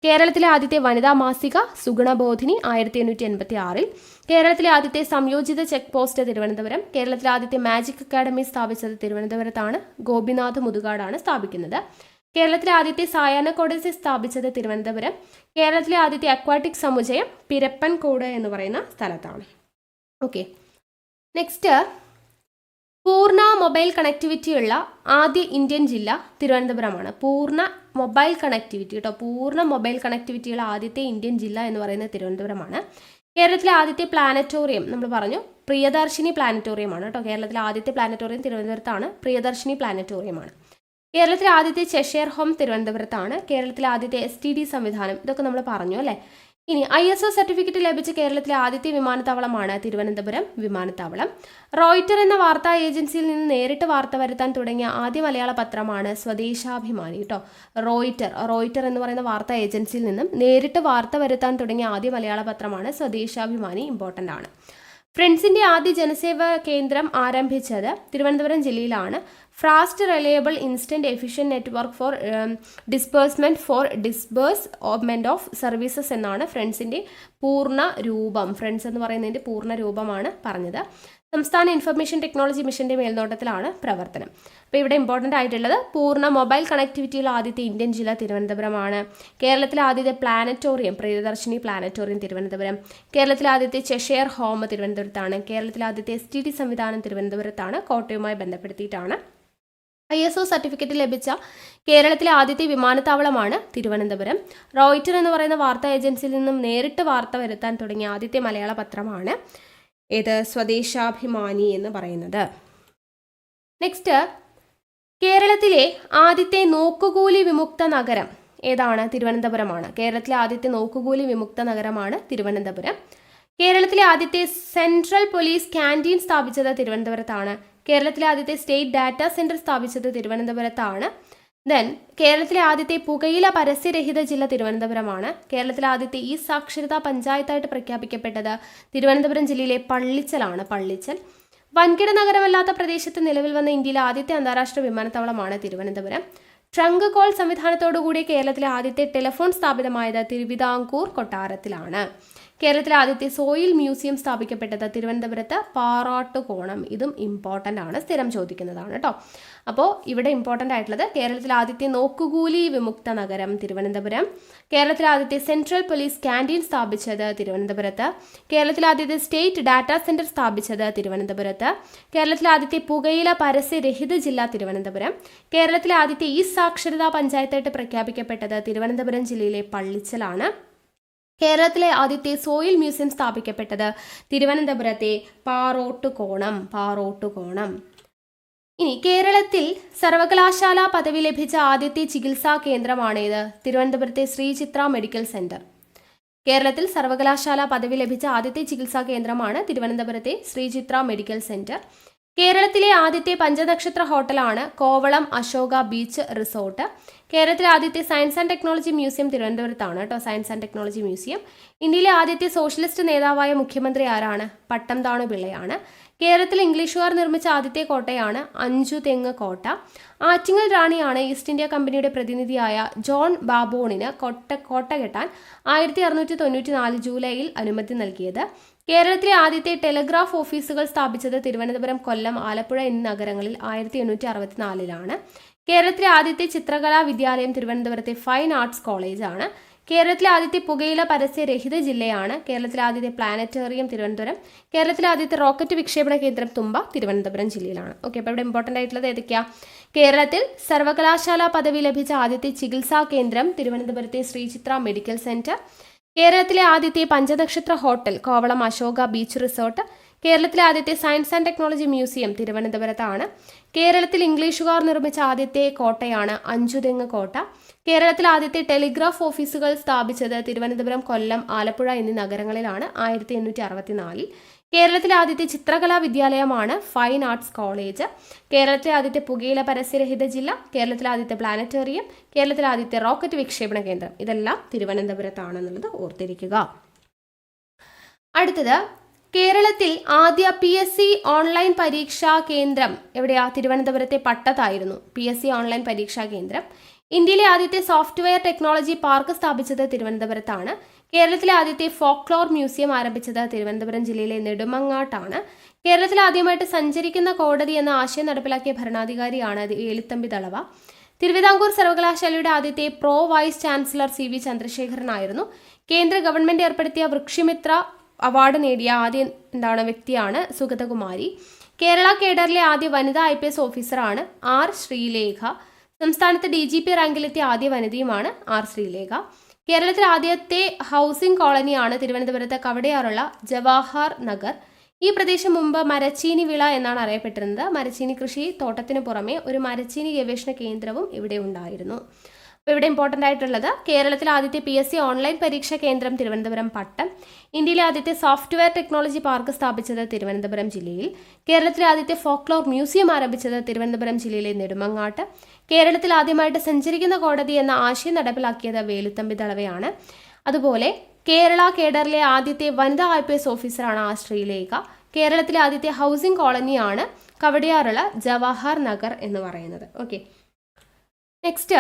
കേരളത്തിലെ ആദ്യത്തെ വനിതാ മാസിക സുഗുണബോധിനി 1886. കേരളത്തിലെ ആദ്യത്തെ സംയോജിത ചെക്ക് പോസ്റ്റ് തിരുവനന്തപുരം. കേരളത്തിലെ ആദ്യത്തെ മാജിക് അക്കാദമി സ്ഥാപിച്ചത് തിരുവനന്തപുരത്താണ്. ഗോപിനാഥ് മുതുകാടാണ് സ്ഥാപിക്കുന്നത്. കേരളത്തിലെ ആദ്യത്തെ സായാഹ്ന കോടതി സ്ഥാപിച്ചത് തിരുവനന്തപുരം. കേരളത്തിലെ ആദ്യത്തെ അക്വാറ്റിക് സമുച്ചയം പിരപ്പൻകോട് എന്ന് പറയുന്ന സ്ഥലത്താണ്. ഓക്കെ, നെക്സ്റ്റ്, പൂർണ്ണ മൊബൈൽ കണക്ടിവിറ്റിയുള്ള ആദ്യ ഇന്ത്യൻ ജില്ല തിരുവനന്തപുരമാണ്. പൂർണ്ണ മൊബൈൽ കണക്ടിവിറ്റി കേട്ടോ. പൂർണ്ണ മൊബൈൽ കണക്ടിവിറ്റിയുള്ള ആദ്യത്തെ ഇന്ത്യൻ ജില്ല എന്ന് പറയുന്നത് തിരുവനന്തപുരമാണ്. കേരളത്തിലെ ആദ്യത്തെ പ്ലാനറ്റോറിയം നമ്മൾ പറഞ്ഞു പ്രിയദർശിനി പ്ലാനറ്റോറിയമാണ് കേട്ടോ. കേരളത്തിലെ ആദ്യത്തെ പ്ലാനറ്റോറിയം തിരുവനന്തപുരത്താണ്. പ്രിയദർശിനി പ്ലാനറ്റോറിയമാണ്. കേരളത്തിലെ ആദ്യത്തെ ചെഷെയർ ഹോം തിരുവനന്തപുരത്താണ്. കേരളത്തിലെ ആദ്യത്തെ STD സംവിധാനം, ഇതൊക്കെ നമ്മൾ പറഞ്ഞു അല്ലേ. ഇനി ISO സർട്ടിഫിക്കറ്റ് ലഭിച്ച കേരളത്തിലെ ആദ്യത്തെ വിമാനത്താവളമാണ് തിരുവനന്തപുരം വിമാനത്താവളം. റോയിറ്റർ എന്ന വാർത്താ ഏജൻസിയിൽ നിന്ന് നേരിട്ട് വാർത്ത വരുത്താൻ തുടങ്ങിയ ആദ്യ മലയാള പത്രമാണ് സ്വദേശാഭിമാനി കേട്ടോ. റോയിറ്റർ എന്ന് പറയുന്ന വാർത്താ ഏജൻസിയിൽ നിന്നും നേരിട്ട് വാർത്ത വരുത്താൻ തുടങ്ങിയ ആദ്യ മലയാള പത്രമാണ് സ്വദേശാഭിമാനി. ഇമ്പോർട്ടൻ്റ് ആണ്. ഫ്രണ്ട്സിൻ്റെ ആദ്യ ജനസേവ കേന്ദ്രം ആരംഭിച്ചത് തിരുവനന്തപുരം ജില്ലയിലാണ്. Fast reliable instant efficient network four disbursement of services എന്നാണ് ഫ്രണ്ട്സിൻ്റെ പൂർണ്ണ രൂപം. ഫ്രണ്ട്സ് എന്ന് പറയുന്നതിൻ്റെ പൂർണ്ണ രൂപമാണ് പറഞ്ഞത്. സംസ്ഥാന ഇൻഫർമേഷൻ ടെക്നോളജി മിഷന്റെ മേൽനോട്ടത്തിലാണ് പ്രവർത്തനം. അപ്പോൾ ഇവിടെ ഇമ്പോർട്ടൻ്റ് ആയിട്ടുള്ളത് പൂർണ്ണ മൊബൈൽ കണക്ടിവിറ്റിയുള്ള ആദ്യത്തെ ഇന്ത്യൻ ജില്ല തിരുവനന്തപുരമാണ്. കേരളത്തിലെ ആദ്യത്തെ പ്ലാനറ്റോറിയം പ്രിയദർശിനി പ്ലാനറ്റോറിയം തിരുവനന്തപുരം. കേരളത്തിലെ ആദ്യത്തെ ചെഷെയർ ഹോം തിരുവനന്തപുരത്താണ്. കേരളത്തിലെ ആദ്യത്തെ STD സംവിധാനം തിരുവനന്തപുരത്താണ്. കോട്ടയവുമായി ബന്ധപ്പെടുത്തിയിട്ടാണ്. ISO സർട്ടിഫിക്കറ്റ് ലഭിച്ച കേരളത്തിലെ ആദ്യത്തെ വിമാനത്താവളമാണ് തിരുവനന്തപുരം. റോയിറ്റർ എന്ന് പറയുന്ന വാർത്താ ഏജൻസിയിൽ നിന്നും നേരിട്ട് വാർത്ത വരുത്താൻ തുടങ്ങിയ ആദ്യത്തെ മലയാള പത്രമാണ് ഇത് സ്വദേശാഭിമാനി എന്ന് പറയുന്നത്. നെക്സ്റ്റ്, കേരളത്തിലെ ആദ്യത്തെ നോക്കുകൂലി വിമുക്ത നഗരം ഏതാണ്? തിരുവനന്തപുരമാണ്. കേരളത്തിലെ ആദ്യത്തെ നോക്കുകൂലി വിമുക്ത നഗരമാണ് തിരുവനന്തപുരം. കേരളത്തിലെ ആദ്യത്തെ സെൻട്രൽ പോലീസ് ക്യാൻറ്റീൻ സ്ഥാപിച്ചത് തിരുവനന്തപുരത്താണ്. കേരളത്തിലെ ആദ്യത്തെ സ്റ്റേറ്റ് ഡാറ്റാ സെന്റർ സ്ഥാപിച്ചത് തിരുവനന്തപുരത്താണ്. ദെൻ കേരളത്തിലെ ആദ്യത്തെ പുകയില പരസ്യരഹിത ജില്ല തിരുവനന്തപുരമാണ്. കേരളത്തിലെ ആദ്യത്തെ ഈ സാക്ഷരതാ പഞ്ചായത്തായിട്ട് പ്രഖ്യാപിക്കപ്പെട്ടത് തിരുവനന്തപുരം ജില്ലയിലെ പള്ളിച്ചലാണ്. പള്ളിച്ചൽ. വൻകിട നഗരമല്ലാത്ത പ്രദേശത്ത് നിലവിൽ വന്ന ഇന്ത്യയിലെ ആദ്യത്തെ അന്താരാഷ്ട്ര വിമാനത്താവളമാണ് തിരുവനന്തപുരം. ട്രങ്ക് കോൾ സംവിധാനത്തോടുകൂടി കേരളത്തിലെ ആദ്യത്തെ ടെലിഫോൺ സ്ഥാപിതമായത് തിരുവിതാംകൂർ കൊട്ടാരത്തിലാണ്. കേരളത്തിലെ ആദ്യത്തെ സോയിൽ മ്യൂസിയം സ്ഥാപിക്കപ്പെട്ടത് തിരുവനന്തപുരത്ത് പാറാട്ടുകോണം. ഇതും ഇമ്പോർട്ടൻ്റ് ആണ്, സ്ഥിരം ചോദിക്കുന്നതാണ് കേട്ടോ. അപ്പോൾ ഇവിടെ ഇമ്പോർട്ടൻ്റ് ആയിട്ടുള്ളത് കേരളത്തിലെ ആദ്യത്തെ നോക്കുകൂലി വിമുക്ത നഗരം തിരുവനന്തപുരം. കേരളത്തിലെ ആദ്യത്തെ സെൻട്രൽ പോലീസ് ക്യാൻറ്റീൻ സ്ഥാപിച്ചത് തിരുവനന്തപുരത്ത്. കേരളത്തിലെ ആദ്യത്തെ സ്റ്റേറ്റ് ഡാറ്റാ സെന്റർ സ്ഥാപിച്ചത് തിരുവനന്തപുരത്ത്. കേരളത്തിലെ ആദ്യത്തെ പുകയില പരസ്യരഹിത ജില്ല തിരുവനന്തപുരം. കേരളത്തിലെ ആദ്യത്തെ ഈ സാക്ഷരതാ പഞ്ചായത്തായിട്ട് പ്രഖ്യാപിക്കപ്പെട്ടത് തിരുവനന്തപുരം ജില്ലയിലെ പള്ളിച്ചലാണ്. കേരളത്തിലെ ആദ്യത്തെ സോയിൽ മ്യൂസിയം സ്ഥാപിക്കപ്പെട്ടത് തിരുവനന്തപുരത്തെ പാറോട്ടുകോണം. ഇനി കേരളത്തിൽ സർവകലാശാല പദവി ലഭിച്ച ആദ്യത്തെ ചികിത്സാ കേന്ദ്രമാണേത്? തിരുവനന്തപുരത്തെ ശ്രീചിത്ര മെഡിക്കൽ സെന്റർ. കേരളത്തിൽ സർവകലാശാല പദവി ലഭിച്ച ആദ്യത്തെ ചികിത്സാ കേന്ദ്രമാണ് തിരുവനന്തപുരത്തെ ശ്രീചിത്ര മെഡിക്കൽ സെന്റർ. കേരളത്തിലെ ആദ്യത്തെ പഞ്ചനക്ഷത്ര ഹോട്ടലാണ് കോവളം അശോക ബീച്ച് റിസോർട്ട്. കേരളത്തിലെ ആദ്യത്തെ സയൻസ് ആൻഡ് ടെക്നോളജി മ്യൂസിയം തിരുവനന്തപുരത്താണ് കേട്ടോ. Science and technology museum. ഇന്ത്യയിലെ ആദ്യത്തെ സോഷ്യലിസ്റ്റ് നേതാവായ മുഖ്യമന്ത്രി ആരാണ്? പട്ടംതാണു പിള്ളയാണ്. കേരളത്തിൽ ഇംഗ്ലീഷുകാർ നിർമ്മിച്ച ആദ്യത്തെ കോട്ടയാണ് അഞ്ചുതെങ്ങ് കോട്ട. ആറ്റിങ്ങൽ റാണിയാണ് ഈസ്റ്റ് ഇന്ത്യ കമ്പനിയുടെ പ്രതിനിധിയായ ജോൺ ബാബോണിന് കോട്ട കെട്ടാൻ 1694 ജൂലൈയിൽ അനുമതി നൽകിയത്. കേരളത്തിലെ ആദ്യത്തെ ടെലിഗ്രാഫ് ഓഫീസുകൾ സ്ഥാപിച്ചത് തിരുവനന്തപുരം, കൊല്ലം, ആലപ്പുഴ എന്നീ നഗരങ്ങളിൽ 1864 കേരളത്തിലെ ആദ്യത്തെ ചിത്രകലാ വിദ്യാലയം തിരുവനന്തപുരത്തെ ഫൈൻ ആർട്സ് കോളേജാണ്. കേരളത്തിലെ ആദ്യത്തെ പുകയില പരസ്യരഹിത ജില്ലയാണ്. കേരളത്തിലെ ആദ്യത്തെ പ്ലാനറ്റോറിയം തിരുവനന്തപുരം. കേരളത്തിലെ ആദ്യത്തെ റോക്കറ്റ് വിക്ഷേപണ കേന്ദ്രം തുമ്പ തിരുവനന്തപുരം ജില്ലയിലാണ്. ഓക്കെ, അപ്പോൾ ഇവിടെ ഇമ്പോർട്ടൻ്റ് ആയിട്ടുള്ളത് ഏതൊക്കെയാണ്? കേരളത്തിൽ സർവകലാശാല പദവി ലഭിച്ച ആദ്യത്തെ ചികിത്സാ കേന്ദ്രം തിരുവനന്തപുരത്തെ ശ്രീചിത്ര മെഡിക്കൽ സെന്റർ. കേരളത്തിലെ ആദ്യത്തെ പഞ്ചനക്ഷത്ര hotel Kovalam Ashoka beach resort. കേരളത്തിലെ ആദ്യത്തെ സയൻസ് ആൻഡ് ടെക്നോളജി മ്യൂസിയം തിരുവനന്തപുരത്താണ്. കേരളത്തിൽ ഇംഗ്ലീഷുകാർ നിർമ്മിച്ച ആദ്യത്തെ കോട്ടയാണ് അഞ്ചുതെങ്ങ് കോട്ട. കേരളത്തിലെ ആദ്യത്തെ ടെലിഗ്രാഫ് ഓഫീസുകൾ സ്ഥാപിച്ചത് തിരുവനന്തപുരം, കൊല്ലം, ആലപ്പുഴ എന്നീ നഗരങ്ങളിലാണ് 1864. കേരളത്തിലെ ആദ്യത്തെ ചിത്രകലാ വിദ്യാലയമാണ് ഫൈൻ ആർട്സ് കോളേജ്. കേരളത്തിലെ ആദ്യത്തെ പുകയില പരസ്യരഹിത ജില്ല. കേരളത്തിലെ ആദ്യത്തെ പ്ലാനറ്റോറിയം. കേരളത്തിലെ ആദ്യത്തെ റോക്കറ്റ് വിക്ഷേപണ കേന്ദ്രം. ഇതെല്ലാം തിരുവനന്തപുരത്താണെന്നുള്ളത് ഓർത്തിരിക്കുക. അടുത്തത്, കേരളത്തിൽ ആദ്യ PSC ഓൺലൈൻ പരീക്ഷാ കേന്ദ്രം എവിടെയാ? തിരുവനന്തപുരത്തെ പട്ടത്തായിരുന്നു PSC ഓൺലൈൻ പരീക്ഷാ കേന്ദ്രം. ഇന്ത്യയിലെ ആദ്യത്തെ സോഫ്റ്റ്വെയർ ടെക്നോളജി പാർക്ക് സ്ഥാപിച്ചത് തിരുവനന്തപുരത്താണ്. കേരളത്തിലെ ആദ്യത്തെ ഫോക്ലോർ മ്യൂസിയം ആരംഭിച്ചത് തിരുവനന്തപുരം ജില്ലയിലെ നെടുമങ്ങാട്ടാണ്. കേരളത്തിൽ ആദ്യമായിട്ട് സഞ്ചരിക്കുന്ന കോടതി എന്ന ആശയം നടപ്പിലാക്കിയ ഭരണാധികാരിയാണ് വേലുത്തമ്പി ദളവ. തിരുവിതാംകൂർ സർവകലാശാലയുടെ ആദ്യത്തെ പ്രോ വൈസ് ചാൻസലർ CV ചന്ദ്രശേഖരനായിരുന്നു. കേന്ദ്ര ഗവൺമെന്റ് ഏർപ്പെടുത്തിയ വൃക്ഷമിത്ര അവാർഡ് നേടിയ ആദ്യ വ്യക്തിയാണ് സുഗതകുമാരി. കേരള കേഡറിലെ ആദ്യ വനിതാ IPS ഓഫീസറാണ് R ശ്രീലേഖ. സംസ്ഥാനത്ത് DGP റാങ്കിലെത്തിയ ആദ്യ വനിതയുമാണ് R ശ്രീലേഖ. കേരളത്തിലെ ആദ്യത്തെ ഹൗസിംഗ് കോളനിയാണ് തിരുവനന്തപുരത്ത് കവടിയാറുള്ള ജവാഹർ നഗർ. ഈ പ്രദേശം മുമ്പ് മരച്ചീനി വിള എന്നാണ് അറിയപ്പെട്ടിരുന്നത്. മരച്ചീനി കൃഷി തോട്ടത്തിന് പുറമെ ഒരു മരച്ചീനി ഗവേഷണ കേന്ദ്രവും ഇവിടെ ഉണ്ടായിരുന്നു. അപ്പോൾ ഇവിടെ ഇമ്പോർട്ടൻ്റ് ആയിട്ടുള്ളത് കേരളത്തിലെ ആദ്യത്തെ PSC ഓൺലൈൻ പരീക്ഷാ കേന്ദ്രം തിരുവനന്തപുരം പട്ടം. ഇന്ത്യയിലെ ആദ്യത്തെ സോഫ്റ്റ്വെയർ ടെക്നോളജി പാർക്ക് സ്ഥാപിച്ചത് തിരുവനന്തപുരം ജില്ലയിൽ. കേരളത്തിലെ ആദ്യത്തെ ഫോക്ലോർ മ്യൂസിയം ആരംഭിച്ചത് തിരുവനന്തപുരം ജില്ലയിലെ നെടുമങ്ങാട്ട്. കേരളത്തിൽ ആദ്യമായിട്ട് സഞ്ചരിക്കുന്ന കോടതി എന്ന ആശയം നടപ്പിലാക്കിയത് വേലുത്തമ്പി ദളവയാണ്. അതുപോലെ കേരള കേഡറിലെ ആദ്യത്തെ വനിതാ IPS ഓഫീസറാണ് ശ്രീലേഖ. കേരളത്തിലെ ആദ്യത്തെ ഹൗസിംഗ് കോളനിയാണ് കവടിയാറുള്ള ജവഹർ നഗർ എന്ന് പറയുന്നത്. ഓക്കെ, നെക്സ്റ്റ്,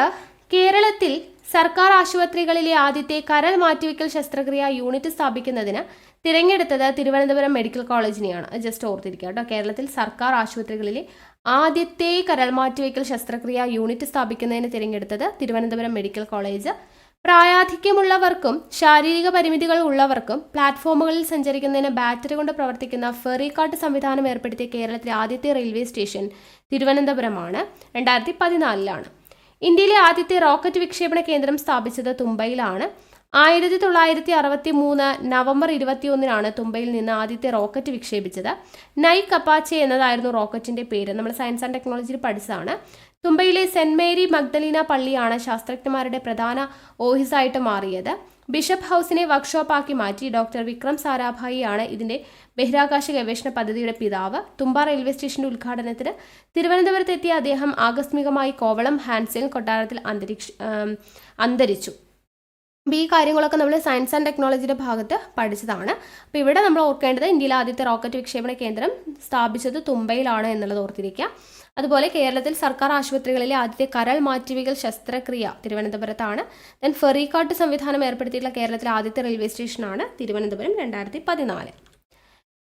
കേരളത്തിൽ സർക്കാർ ആശുപത്രികളിലെ ആദ്യത്തെ കരൾ മാറ്റിവെക്കൽ ശസ്ത്രക്രിയ യൂണിറ്റ് സ്ഥാപിക്കുന്നതിന് തിരഞ്ഞെടുത്തത് തിരുവനന്തപുരം മെഡിക്കൽ കോളേജിനെയാണ്. ജസ്റ്റ് ഓർത്തിരിക്കുക കേട്ടോ. കേരളത്തിൽ സർക്കാർ ആശുപത്രികളിലെ ആദ്യത്തെ കരൾ മാറ്റിവെക്കൽ ശസ്ത്രക്രിയ യൂണിറ്റ് സ്ഥാപിക്കുന്നതിന് തിരഞ്ഞെടുത്തത് തിരുവനന്തപുരം മെഡിക്കൽ കോളേജ്. പ്രായാധിക്യമുള്ളവർക്കും ശാരീരിക പരിമിതികൾ ഉള്ളവർക്കും പ്ലാറ്റ്ഫോമുകളിൽ സഞ്ചരിക്കുന്നതിന് ബാറ്ററി കൊണ്ട് പ്രവർത്തിക്കുന്ന ഫെറി കാർട്ട് സംവിധാനം ഏർപ്പെടുത്തിയ കേരളത്തിലെ ആദ്യത്തെ റെയിൽവേ സ്റ്റേഷൻ തിരുവനന്തപുരമാണ്. 2014 ഇന്ത്യയിലെ ആദ്യത്തെ റോക്കറ്റ് വിക്ഷേപണ കേന്ദ്രം സ്ഥാപിച്ചത് തുമ്പയിലാണ്. 1963 നവംബർ 21 തുമ്പയിൽ നിന്ന് ആദ്യത്തെ റോക്കറ്റ് വിക്ഷേപിച്ചത്. നൈക്ക് അപ്പാച്ചെ എന്നതായിരുന്നു റോക്കറ്റിന്റെ പേര്. നമ്മൾ സയൻസ് ആൻഡ് ടെക്നോളജിയിൽ പഠിച്ചതാണ്. തുമ്പയിലെ സെന്റ് മേരി മഗ്ദലീന പള്ളിയാണ് ശാസ്ത്രജ്ഞന്മാരുടെ പ്രധാന ഓഫീസായിട്ട് മാറിയത്. ബിഷപ്പ് ഹൗസിനെ വർക്ക്ഷോപ്പാക്കി മാറ്റി. ഡോക്ടർ വിക്രം സാരാഭായിയാണ് ഇതിന്റെ ബഹിരാകാശ ഗവേഷണ പദ്ധതിയുടെ പിതാവ്. തുമ്പ റെയിൽവേ സ്റ്റേഷന്റെ ഉദ്ഘാടനത്തിന് തിരുവനന്തപുരത്തെത്തിയ അദ്ദേഹം ആകസ്മികമായി കോവളം ഹാൻസെൽ കൊട്ടാരത്തിൽ അന്തരിച്ചു. അപ്പോൾ ഈ കാര്യങ്ങളൊക്കെ നമ്മൾ സയൻസ് ആൻഡ് ടെക്നോളജിയുടെ ഭാഗത്ത് പഠിച്ചതാണ്. അപ്പോൾ ഇവിടെ നമ്മൾ ഓർക്കേണ്ടത് ഇന്ത്യയിലെ ആദ്യത്തെ റോക്കറ്റ് വിക്ഷേപണ കേന്ദ്രം സ്ഥാപിച്ചത് തുമ്പയിലാണ് എന്നുള്ളത് ഓർത്തിരിക്കുക. അതുപോലെ കേരളത്തിൽ സർക്കാർ ആശുപത്രികളിലെ ആദ്യത്തെ കരൾ മാറ്റിവെക്കൽ ശസ്ത്രക്രിയ തിരുവനന്തപുരത്താണ്. ദെൻ ഫെറി കാർട്ട് സംവിധാനം ഏർപ്പെടുത്തിയിട്ടുള്ള കേരളത്തിലെ ആദ്യത്തെ റെയിൽവേ സ്റ്റേഷനാണ് തിരുവനന്തപുരം 2014.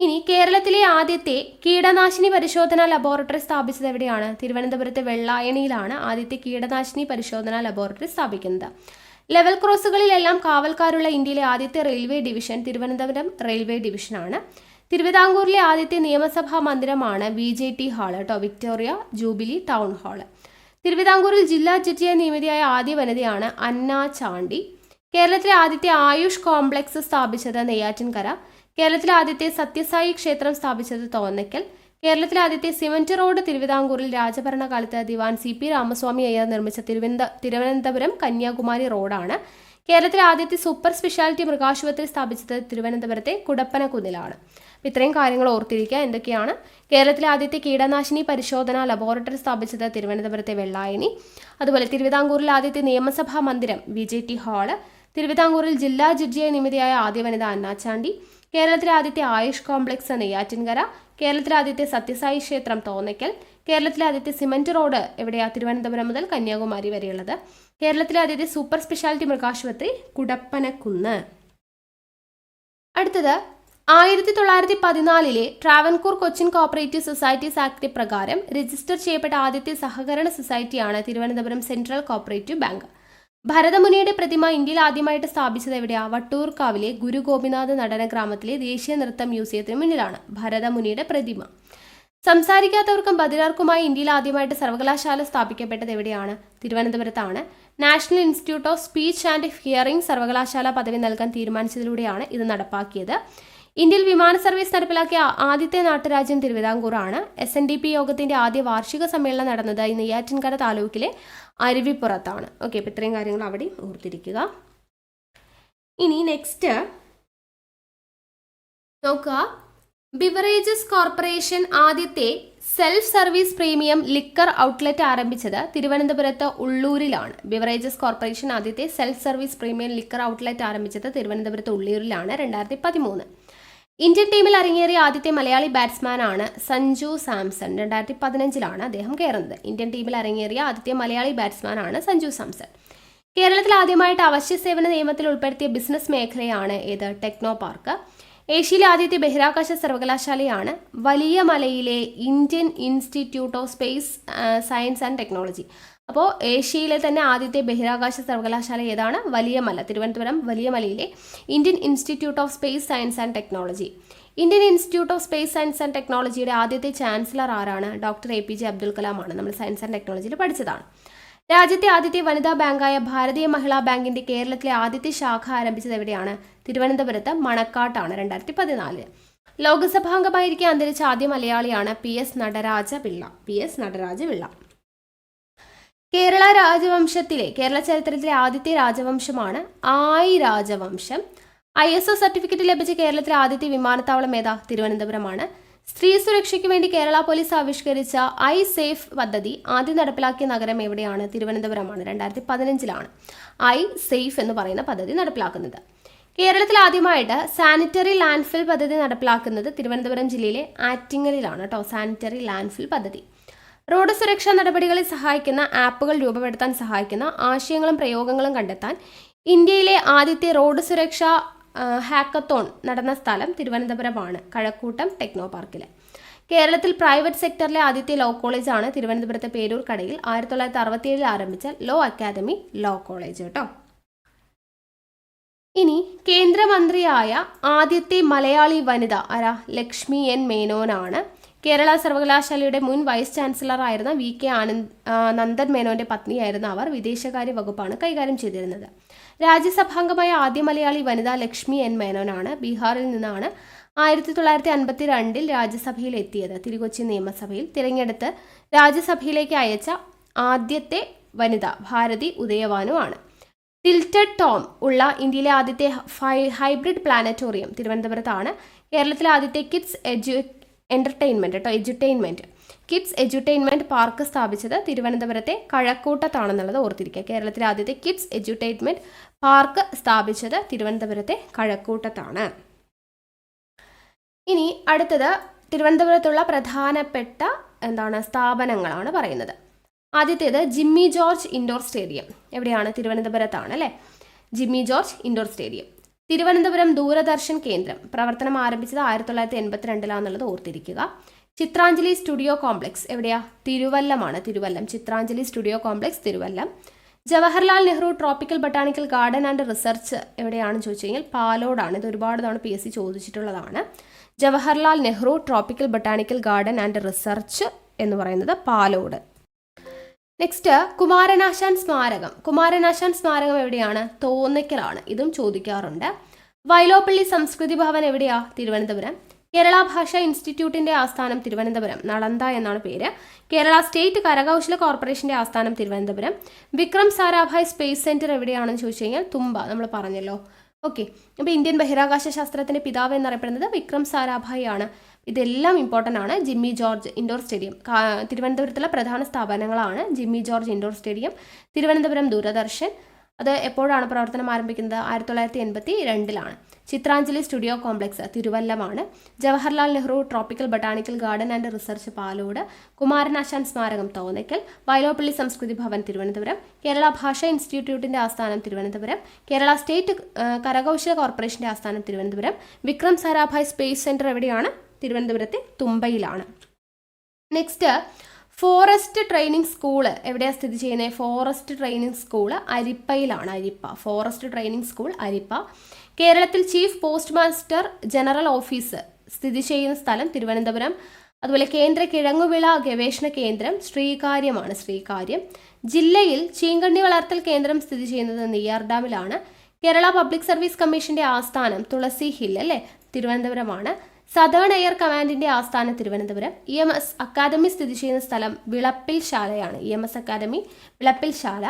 ഇനി കേരളത്തിലെ ആദ്യത്തെ കീടനാശിനി പരിശോധനാ ലബോറട്ടറി സ്ഥാപിച്ചത് എവിടെയാണ്? തിരുവനന്തപുരത്തെ വെള്ളായണിയിലാണ് ആദ്യത്തെ കീടനാശിനി പരിശോധനാ ലബോറട്ടറി സ്ഥാപിക്കുന്നത്. ലെവൽ ക്രോസുകളിലെല്ലാം കാവൽക്കാരുള്ള ഇന്ത്യയിലെ ആദ്യത്തെ റെയിൽവേ ഡിവിഷൻ തിരുവനന്തപുരം റെയിൽവേ ഡിവിഷനാണ്. തിരുവിതാംകൂറിലെ ആദ്യത്തെ നിയമസഭാ മന്ദിരമാണ് VJT ഹാള് കേട്ടോ, വിക്ടോറിയ ജൂബിലി ടൗൺ ഹാള്. തിരുവിതാംകൂറിൽ ജില്ലാ ജഡ്ജിയായി നിയമിതയായ ആദ്യ വനിതയാണ് അന്ന ചാണ്ടി. കേരളത്തിലെ ആദ്യത്തെ ആയുഷ് കോംപ്ലക്സ് സ്ഥാപിച്ചത് നെയ്യാറ്റിൻകര. കേരളത്തിലെ ആദ്യത്തെ സത്യസായി ക്ഷേത്രം സ്ഥാപിച്ചത് തോന്നയ്ക്കൽ. കേരളത്തിലെ ആദ്യത്തെ സിമന്റ് റോഡ് തിരുവിതാംകൂറിൽ രാജഭരണകാലത്ത് ദിവാൻ CP രാമസ്വാമി അയ്യർ നിർമ്മിച്ച തിരുവനന്തപുരം കന്യാകുമാരി റോഡാണ്. കേരളത്തിലെ ആദ്യത്തെ സൂപ്പർ സ്പെഷ്യാലിറ്റി മൃഗാശുപത്രി സ്ഥാപിച്ചത് തിരുവനന്തപുരത്തെ കുടപ്പനക്കുന്നിലാണ്. ഇത്രയും കാര്യങ്ങൾ ഓർത്തിരിക്കുക. എന്തൊക്കെയാണ്? കേരളത്തിലെ ആദ്യത്തെ കീടനാശിനി പരിശോധന ലബോറട്ടറി സ്ഥാപിച്ചത് തിരുവനന്തപുരത്തെ വെള്ളായണി. അതുപോലെ തിരുവിതാംകൂറിൽ ആദ്യത്തെ നിയമസഭാ മന്ദിരം VJT ഹാള്. തിരുവിതാംകൂറിൽ ജില്ലാ ജഡ്ജിയായി നിയമിതയായ ആദ്യ വനിത അന്നാചാണ്ടി. കേരളത്തിലെ ആദ്യത്തെ ആയുഷ് കോംപ്ലക്സ് നെയ്യാറ്റിൻകര. കേരളത്തിലെ ആദ്യത്തെ സത്യസായി ക്ഷേത്രം തോന്നയ്ക്കൽ. കേരളത്തിലെ ആദ്യത്തെ സിമന്റ് റോഡ് എവിടെയാ? തിരുവനന്തപുരം മുതൽ കന്യാകുമാരി വരെയുള്ളത്. കേരളത്തിലെ ആദ്യത്തെ സൂപ്പർ സ്പെഷ്യാലിറ്റി മൃഗാശുപത്രി കുടപ്പനക്കുന്ന്. അടുത്തത് 1914 Travancore Cochin cooperative societies act പ്രകാരം രജിസ്റ്റർ ചെയ്യപ്പെട്ട ആദ്യത്തെ സഹകരണ സൊസൈറ്റിയാണ് തിരുവനന്തപുരം സെൻട്രൽ കോപ്പറേറ്റീവ് ബാങ്ക്. ഭരതമുനിയുടെ പ്രതിമ ഇന്ത്യയിൽ ആദ്യമായിട്ട് സ്ഥാപിച്ചത് എവിടെയാ? വട്ടൂർക്കാവിലെ ഗുരു ഗോപിനാഥ് നടന ഗ്രാമത്തിലെ ദേശീയ നൃത്ത മ്യൂസിയത്തിന് മുന്നിലാണ് ഭരതമുനിയുടെ പ്രതിമ. സംസാരിക്കാത്തവർക്കും ബധിരർക്കുമായി ഇന്ത്യയിൽ ആദ്യമായിട്ട് സർവകലാശാല സ്ഥാപിക്കപ്പെട്ടത് എവിടെയാണ്? തിരുവനന്തപുരത്താണ്. National institute of speech and hearing സർവകലാശാല പദവി നൽകാൻ തീരുമാനിച്ചതിലൂടെയാണ് ഇത് നടപ്പാക്കിയത്. ഇന്ത്യയിൽ വിമാന സർവീസ് നടപ്പിലാക്കിയ ആദ്യത്തെ നാട്ടുരാജ്യം തിരുവിതാംകൂറാണ്. SNDP യോഗത്തിന്റെ ആദ്യ വാർഷിക സമ്മേളനം നടന്നത് നെയ്യാറ്റിൻകര താലൂക്കിലെ അരുവിപ്പുറത്താണ്. ഓക്കെ, അപ്പോൾ ഇത്രയും കാര്യങ്ങൾ അവിടെ ഓർത്തിരിക്കുക. ഇനി നെക്സ്റ്റ് നോക്കുക. ബിവറേജസ് കോർപ്പറേഷൻ ആദ്യത്തെ self service premium liquor outlet ആരംഭിച്ചത് തിരുവനന്തപുരത്ത് ഉള്ളൂരിലാണ്. ബിവറേജസ് കോർപ്പറേഷൻ ആദ്യത്തെ self service premium liquor outlet ആരംഭിച്ചത് തിരുവനന്തപുരത്ത് ഉള്ളൂരിലാണ് 2013. ഇന്ത്യൻ ടീമിൽ അരങ്ങേറിയ ആദ്യത്തെ മലയാളി ബാറ്റ്സ്മാനാണ് സഞ്ജു സാംസൺ. 2015 അദ്ദേഹം കയറുന്നത്. ഇന്ത്യൻ ടീമിൽ അരങ്ങേറിയ ആദ്യത്തെ മലയാളി ബാറ്റ്സ്മാനാണ് സഞ്ജു സാംസൺ. കേരളത്തിൽ ആദ്യമായിട്ട് അവശ്യ സേവന നിയമത്തിൽ ഉൾപ്പെടുത്തിയ ബിസിനസ് മേഖലയാണ് ഏത്? Techno park. ഏഷ്യയിലെ ആദ്യത്തെ ബഹിരാകാശ സർവകലാശാലയാണ് വലിയ മലയിലെ Indian institute of space science and Technology. അപ്പോൾ ഏഷ്യയിലെ തന്നെ ആദ്യത്തെ ബഹിരാകാശ സർവകലാശാല ഏതാണ്? വലിയമല, തിരുവനന്തപുരം വലിയമലയിലെ Indian institute of space science and Technology. Indian institute of space science and ടെക്നോളജിയുടെ ആദ്യത്തെ ചാൻസലർ ആരാണ്? ഡോക്ടർ APJ അബ്ദുൽ കലാം ആണ്. നമ്മൾ സയൻസ് ആൻഡ് ടെക്നോളജിയിൽ പഠിച്ചതാണ്. രാജ്യത്തെ ആദ്യത്തെ വനിതാ ബാങ്കായ ഭാരതീയ മഹിളാ ബാങ്കിന്റെ കേരളത്തിലെ ആദ്യത്തെ ശാഖ ആരംഭിച്ചത് എവിടെയാണ്? തിരുവനന്തപുരത്ത് മണക്കാട്ടാണ് 2014. ലോകസഭാംഗമായിരിക്കെ അന്തരിച്ച ആദ്യ മലയാളിയാണ് PS നടരാജ പിള്ള. കേരള രാജവംശത്തിലെ കേരള ചരിത്രത്തിലെ ആദ്യത്തെ രാജവംശമാണ് ആയി രാജവംശം. ISO സർട്ടിഫിക്കറ്റ് ലഭിച്ച കേരളത്തിലെ ആദ്യത്തെ വിമാനത്താവളം ഏതാ? തിരുവനന്തപുരമാണ്. സ്ത്രീ സുരക്ഷയ്ക്ക് വേണ്ടി കേരള പോലീസ് ആവിഷ്കരിച്ച iSafe പദ്ധതി ആദ്യം നടപ്പിലാക്കിയ നഗരം എവിടെയാണ്? തിരുവനന്തപുരമാണ്. 2015 iSafe എന്ന് പറയുന്ന പദ്ധതി നടപ്പിലാക്കുന്നത്. കേരളത്തിൽ ആദ്യമായിട്ട് സാനിറ്ററി ലാൻഡ്ഫിൽ പദ്ധതി നടപ്പിലാക്കുന്നത് തിരുവനന്തപുരം ജില്ലയിലെ ആറ്റിങ്ങലിലാണ് കേട്ടോ. സാനിറ്ററി ലാൻഡ്ഫിൽ പദ്ധതി. റോഡ് സുരക്ഷാ നടപടികളിൽ സഹായിക്കുന്ന ആപ്പുകൾ രൂപപ്പെടുത്താൻ സഹായിക്കുന്ന ആശയങ്ങളും പ്രയോഗങ്ങളും കണ്ടെത്താൻ ഇന്ത്യയിലെ ആദ്യത്തെ റോഡ് സുരക്ഷാ ഹാക്കത്തോൺ നടന്ന സ്ഥലം തിരുവനന്തപുരമാണ്, കഴക്കൂട്ടം ടെക്നോ പാർക്കിൽ. കേരളത്തിൽ പ്രൈവറ്റ് സെക്ടറിലെ ആദ്യത്തെ ലോ കോളേജാണ് തിരുവനന്തപുരത്തെ പേരൂർ കടയിൽ 1967 ആരംഭിച്ച ലോ അക്കാദമി ലോ കോളേജ് കേട്ടോ. ഇനി കേന്ദ്രമന്ത്രിയായ ആദ്യത്തെ മലയാളി വനിത ആരാ? ലക്ഷ്മി N മേനോനാണ്. കേരള സർവകലാശാലയുടെ മുൻ വൈസ് ചാൻസലർ ആയിരുന്ന VK നന്ദൻ മേനോന്റെ പത്നിയായിരുന്ന അവർ വിദേശകാര്യ വകുപ്പാണ് കൈകാര്യം ചെയ്തിരുന്നത്. രാജ്യസഭാംഗമായ ആദ്യ മലയാളി വനിത ലക്ഷ്മി N മേനോനാണ്. ബീഹാറിൽ നിന്നാണ് 1952 രാജ്യസഭയിൽ എത്തിയത്. തിരുക്കൊച്ചി നിയമസഭയിൽ തിരഞ്ഞെടുത്ത് രാജ്യസഭയിലേക്ക് അയച്ച ആദ്യത്തെ വനിത ഭാരതി ഉദയവാനുമാണ്. ടിൽറ്റഡ് ടോം ഉള്ള ഇന്ത്യയിലെ ആദ്യത്തെ ഹൈബ്രിഡ് പ്ലാനറ്റോറിയം തിരുവനന്തപുരത്താണ്. കേരളത്തിലെ ആദ്യത്തെ കിഡ്സ് എഡ്യൂട്ടൈൻമെന്റ് പാർക്ക് സ്ഥാപിച്ചത് തിരുവനന്തപുരത്തെ കഴക്കൂട്ടത്താണെന്നുള്ളത് ഓർത്തിരിക്കുക. കേരളത്തിലെ ആദ്യത്തെ കിഡ്സ് എഡ്യൂട്ടൈൻമെന്റ് പാർക്ക് സ്ഥാപിച്ചത് തിരുവനന്തപുരത്തെ കഴക്കൂട്ടത്താണ്. ഇനി അടുത്തത് തിരുവനന്തപുരത്തുള്ള പ്രധാനപ്പെട്ട സ്ഥാപനങ്ങളാണ് പറയുന്നത്. ആദ്യത്തേത് ജിമ്മി ജോർജ് ഇൻഡോർ സ്റ്റേഡിയം. എവിടെയാണ്? തിരുവനന്തപുരത്താണ് അല്ലേ. Jimmy George indoor stadium. തിരുവനന്തപുരം ദൂരദർശൻ കേന്ദ്രം പ്രവർത്തനം ആരംഭിച്ചത് 1982 ഓർത്തിരിക്കുക. ചിത്രാഞ്ജലി സ്റ്റുഡിയോ കോംപ്ലക്സ് എവിടെയാ? തിരുവല്ലമാണ്. ചിത്രാഞ്ജലി സ്റ്റുഡിയോ കോംപ്ലക്സ് തിരുവല്ലം. Jawaharlal Nehru tropical botanical garden and research എവിടെയാണെന്ന് ചോദിച്ചു കഴിഞ്ഞാൽ പാലോടാണ്. ഇത് ഒരുപാട് തവണ PSC ചോദിച്ചിട്ടുള്ളതാണ്. Jawaharlal Nehru tropical botanical garden and research എന്ന് പറയുന്നത് പാലോട്. നെക്സ്റ്റ് കുമാരനാശാൻ സ്മാരകം എവിടെയാണ്? തോന്നയ്ക്കലാണ്. ഇതും ചോദിക്കാറുണ്ട്. വൈലോപ്പള്ളി സംസ്കൃതി ഭവൻ എവിടെയാ? തിരുവനന്തപുരം. കേരള ഭാഷാ ഇൻസ്റ്റിറ്റ്യൂട്ടിന്റെ ആസ്ഥാനം തിരുവനന്തപുരം, നളന്ദ എന്നാണ് പേര്. കേരള സ്റ്റേറ്റ് കരകൗശല കോർപ്പറേഷന്റെ ആസ്ഥാനം തിരുവനന്തപുരം. വിക്രം സാരാഭായ് സ്പേസ് സെന്റർ എവിടെയാണെന്ന് ചോദിച്ചു കഴിഞ്ഞാൽ തുമ്പ, നമ്മൾ പറഞ്ഞല്ലോ. ഓക്കെ, അപ്പോൾ ഇന്ത്യൻ ബഹിരാകാശ ശാസ്ത്രത്തിന്റെ പിതാവ് എന്നറിയപ്പെടുന്നത് വിക്രം സാരാഭായ് ആണ്. ഇതെല്ലാം ഇമ്പോർട്ടൻ്റ് ആണ്. ജിമ്മി ജോർജ് ഇൻഡോർ സ്റ്റേഡിയം തിരുവനന്തപുരത്തുള്ള പ്രധാന സ്ഥാപനങ്ങളാണ്. Jimmy George indoor stadium, Thiruvananthapuram Doordarshan. അത് എപ്പോഴാണ് പ്രവർത്തനം ആരംഭിക്കുന്നത്? 1982. ചിത്രാഞ്ജലി സ്റ്റുഡിയോ കോംപ്ലക്സ് തിരുവല്ലമാണ്. Jawaharlal Nehru tropical botanical garden and research Palode. Kumaranasan സ്മാരകം തോന്നയ്ക്കൽ. വൈലോപ്പള്ളി സംസ്കൃതി ഭവൻ തിരുവനന്തപുരം. കേരള ഭാഷാ ഇൻസ്റ്റിറ്റ്യൂട്ടിന്റെ ആസ്ഥാനം തിരുവനന്തപുരം. കേരള സ്റ്റേറ്റ് കരകൗശല കോർപ്പറേഷന്റെ ആസ്ഥാനം തിരുവനന്തപുരം. വിക്രം സാരാഭായ് സ്പേസ് സെന്റർ എവിടെയാണ്? തിരുവനന്തപുരത്തെ തുമ്പയിലാണ്. നെക്സ്റ്റ് ഫോറസ്റ്റ് ട്രെയിനിങ് സ്കൂൾ എവിടെയാണ് സ്ഥിതി ചെയ്യുന്നത്? ഫോറസ്റ്റ് ട്രെയിനിങ് സ്കൂൾ അരിപ്പയിലാണ്. Forest training school Arippa. കേരളത്തിൽ chief postmaster general office സ്ഥിതി ചെയ്യുന്ന സ്ഥലം തിരുവനന്തപുരം. അതുപോലെ കേന്ദ്ര കിഴങ്ങുവിള ഗവേഷണ കേന്ദ്രം ശ്രീകാര്യമാണ്. ജില്ലയിൽ ചീങ്കണ്ണി വളർത്തൽ കേന്ദ്രം സ്ഥിതി ചെയ്യുന്നത് നെയ്യാർഡാമിലാണ്. കേരള പബ്ലിക് സർവീസ് കമ്മീഷന്റെ ആസ്ഥാനം തുളസി ഹിൽ അല്ലേ, തിരുവനന്തപുരമാണ്. സദേൺ എയർ കമാൻഡിന്റെ ആസ്ഥാനം തിരുവനന്തപുരം. EMS അക്കാദമി സ്ഥിതി ചെയ്യുന്ന സ്ഥലം വിളപ്പിൽ ശാലയാണ്. EMS അക്കാദമി വിളപ്പിൽ ശാല.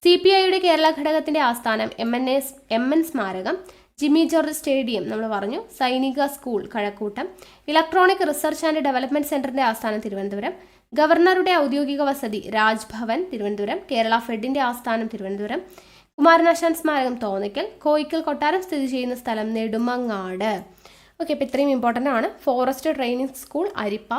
CPIയുടെ കേരള ഘടകത്തിന്റെ ആസ്ഥാനം MN സ്മാരകം. ജിമ്മി ജോർജ് സ്റ്റേഡിയം നമ്മൾ പറഞ്ഞു. Sainik school Kazhakkoottam. Electronic research and development സെന്ററിന്റെ ആസ്ഥാനം തിരുവനന്തപുരം. ഗവർണറുടെ ഔദ്യോഗിക വസതി രാജ്ഭവൻ തിരുവനന്തപുരം. കേരള ഫെഡിന്റെ ആസ്ഥാനം തിരുവനന്തപുരം. കുമാരനാശാൻ സ്മാരകം തോന്നയ്ക്കൽ. കോയിക്കൽ കൊട്ടാരം സ്ഥിതി ചെയ്യുന്ന സ്ഥലം നെടുമങ്ങാട്. ഓക്കെ, അപ്പോൾ ഇത്രയും ഇമ്പോർട്ടൻ്റ് ആണ്. ഫോറസ്റ്റ് ട്രെയിനിങ് സ്കൂൾ അരിപ്പ.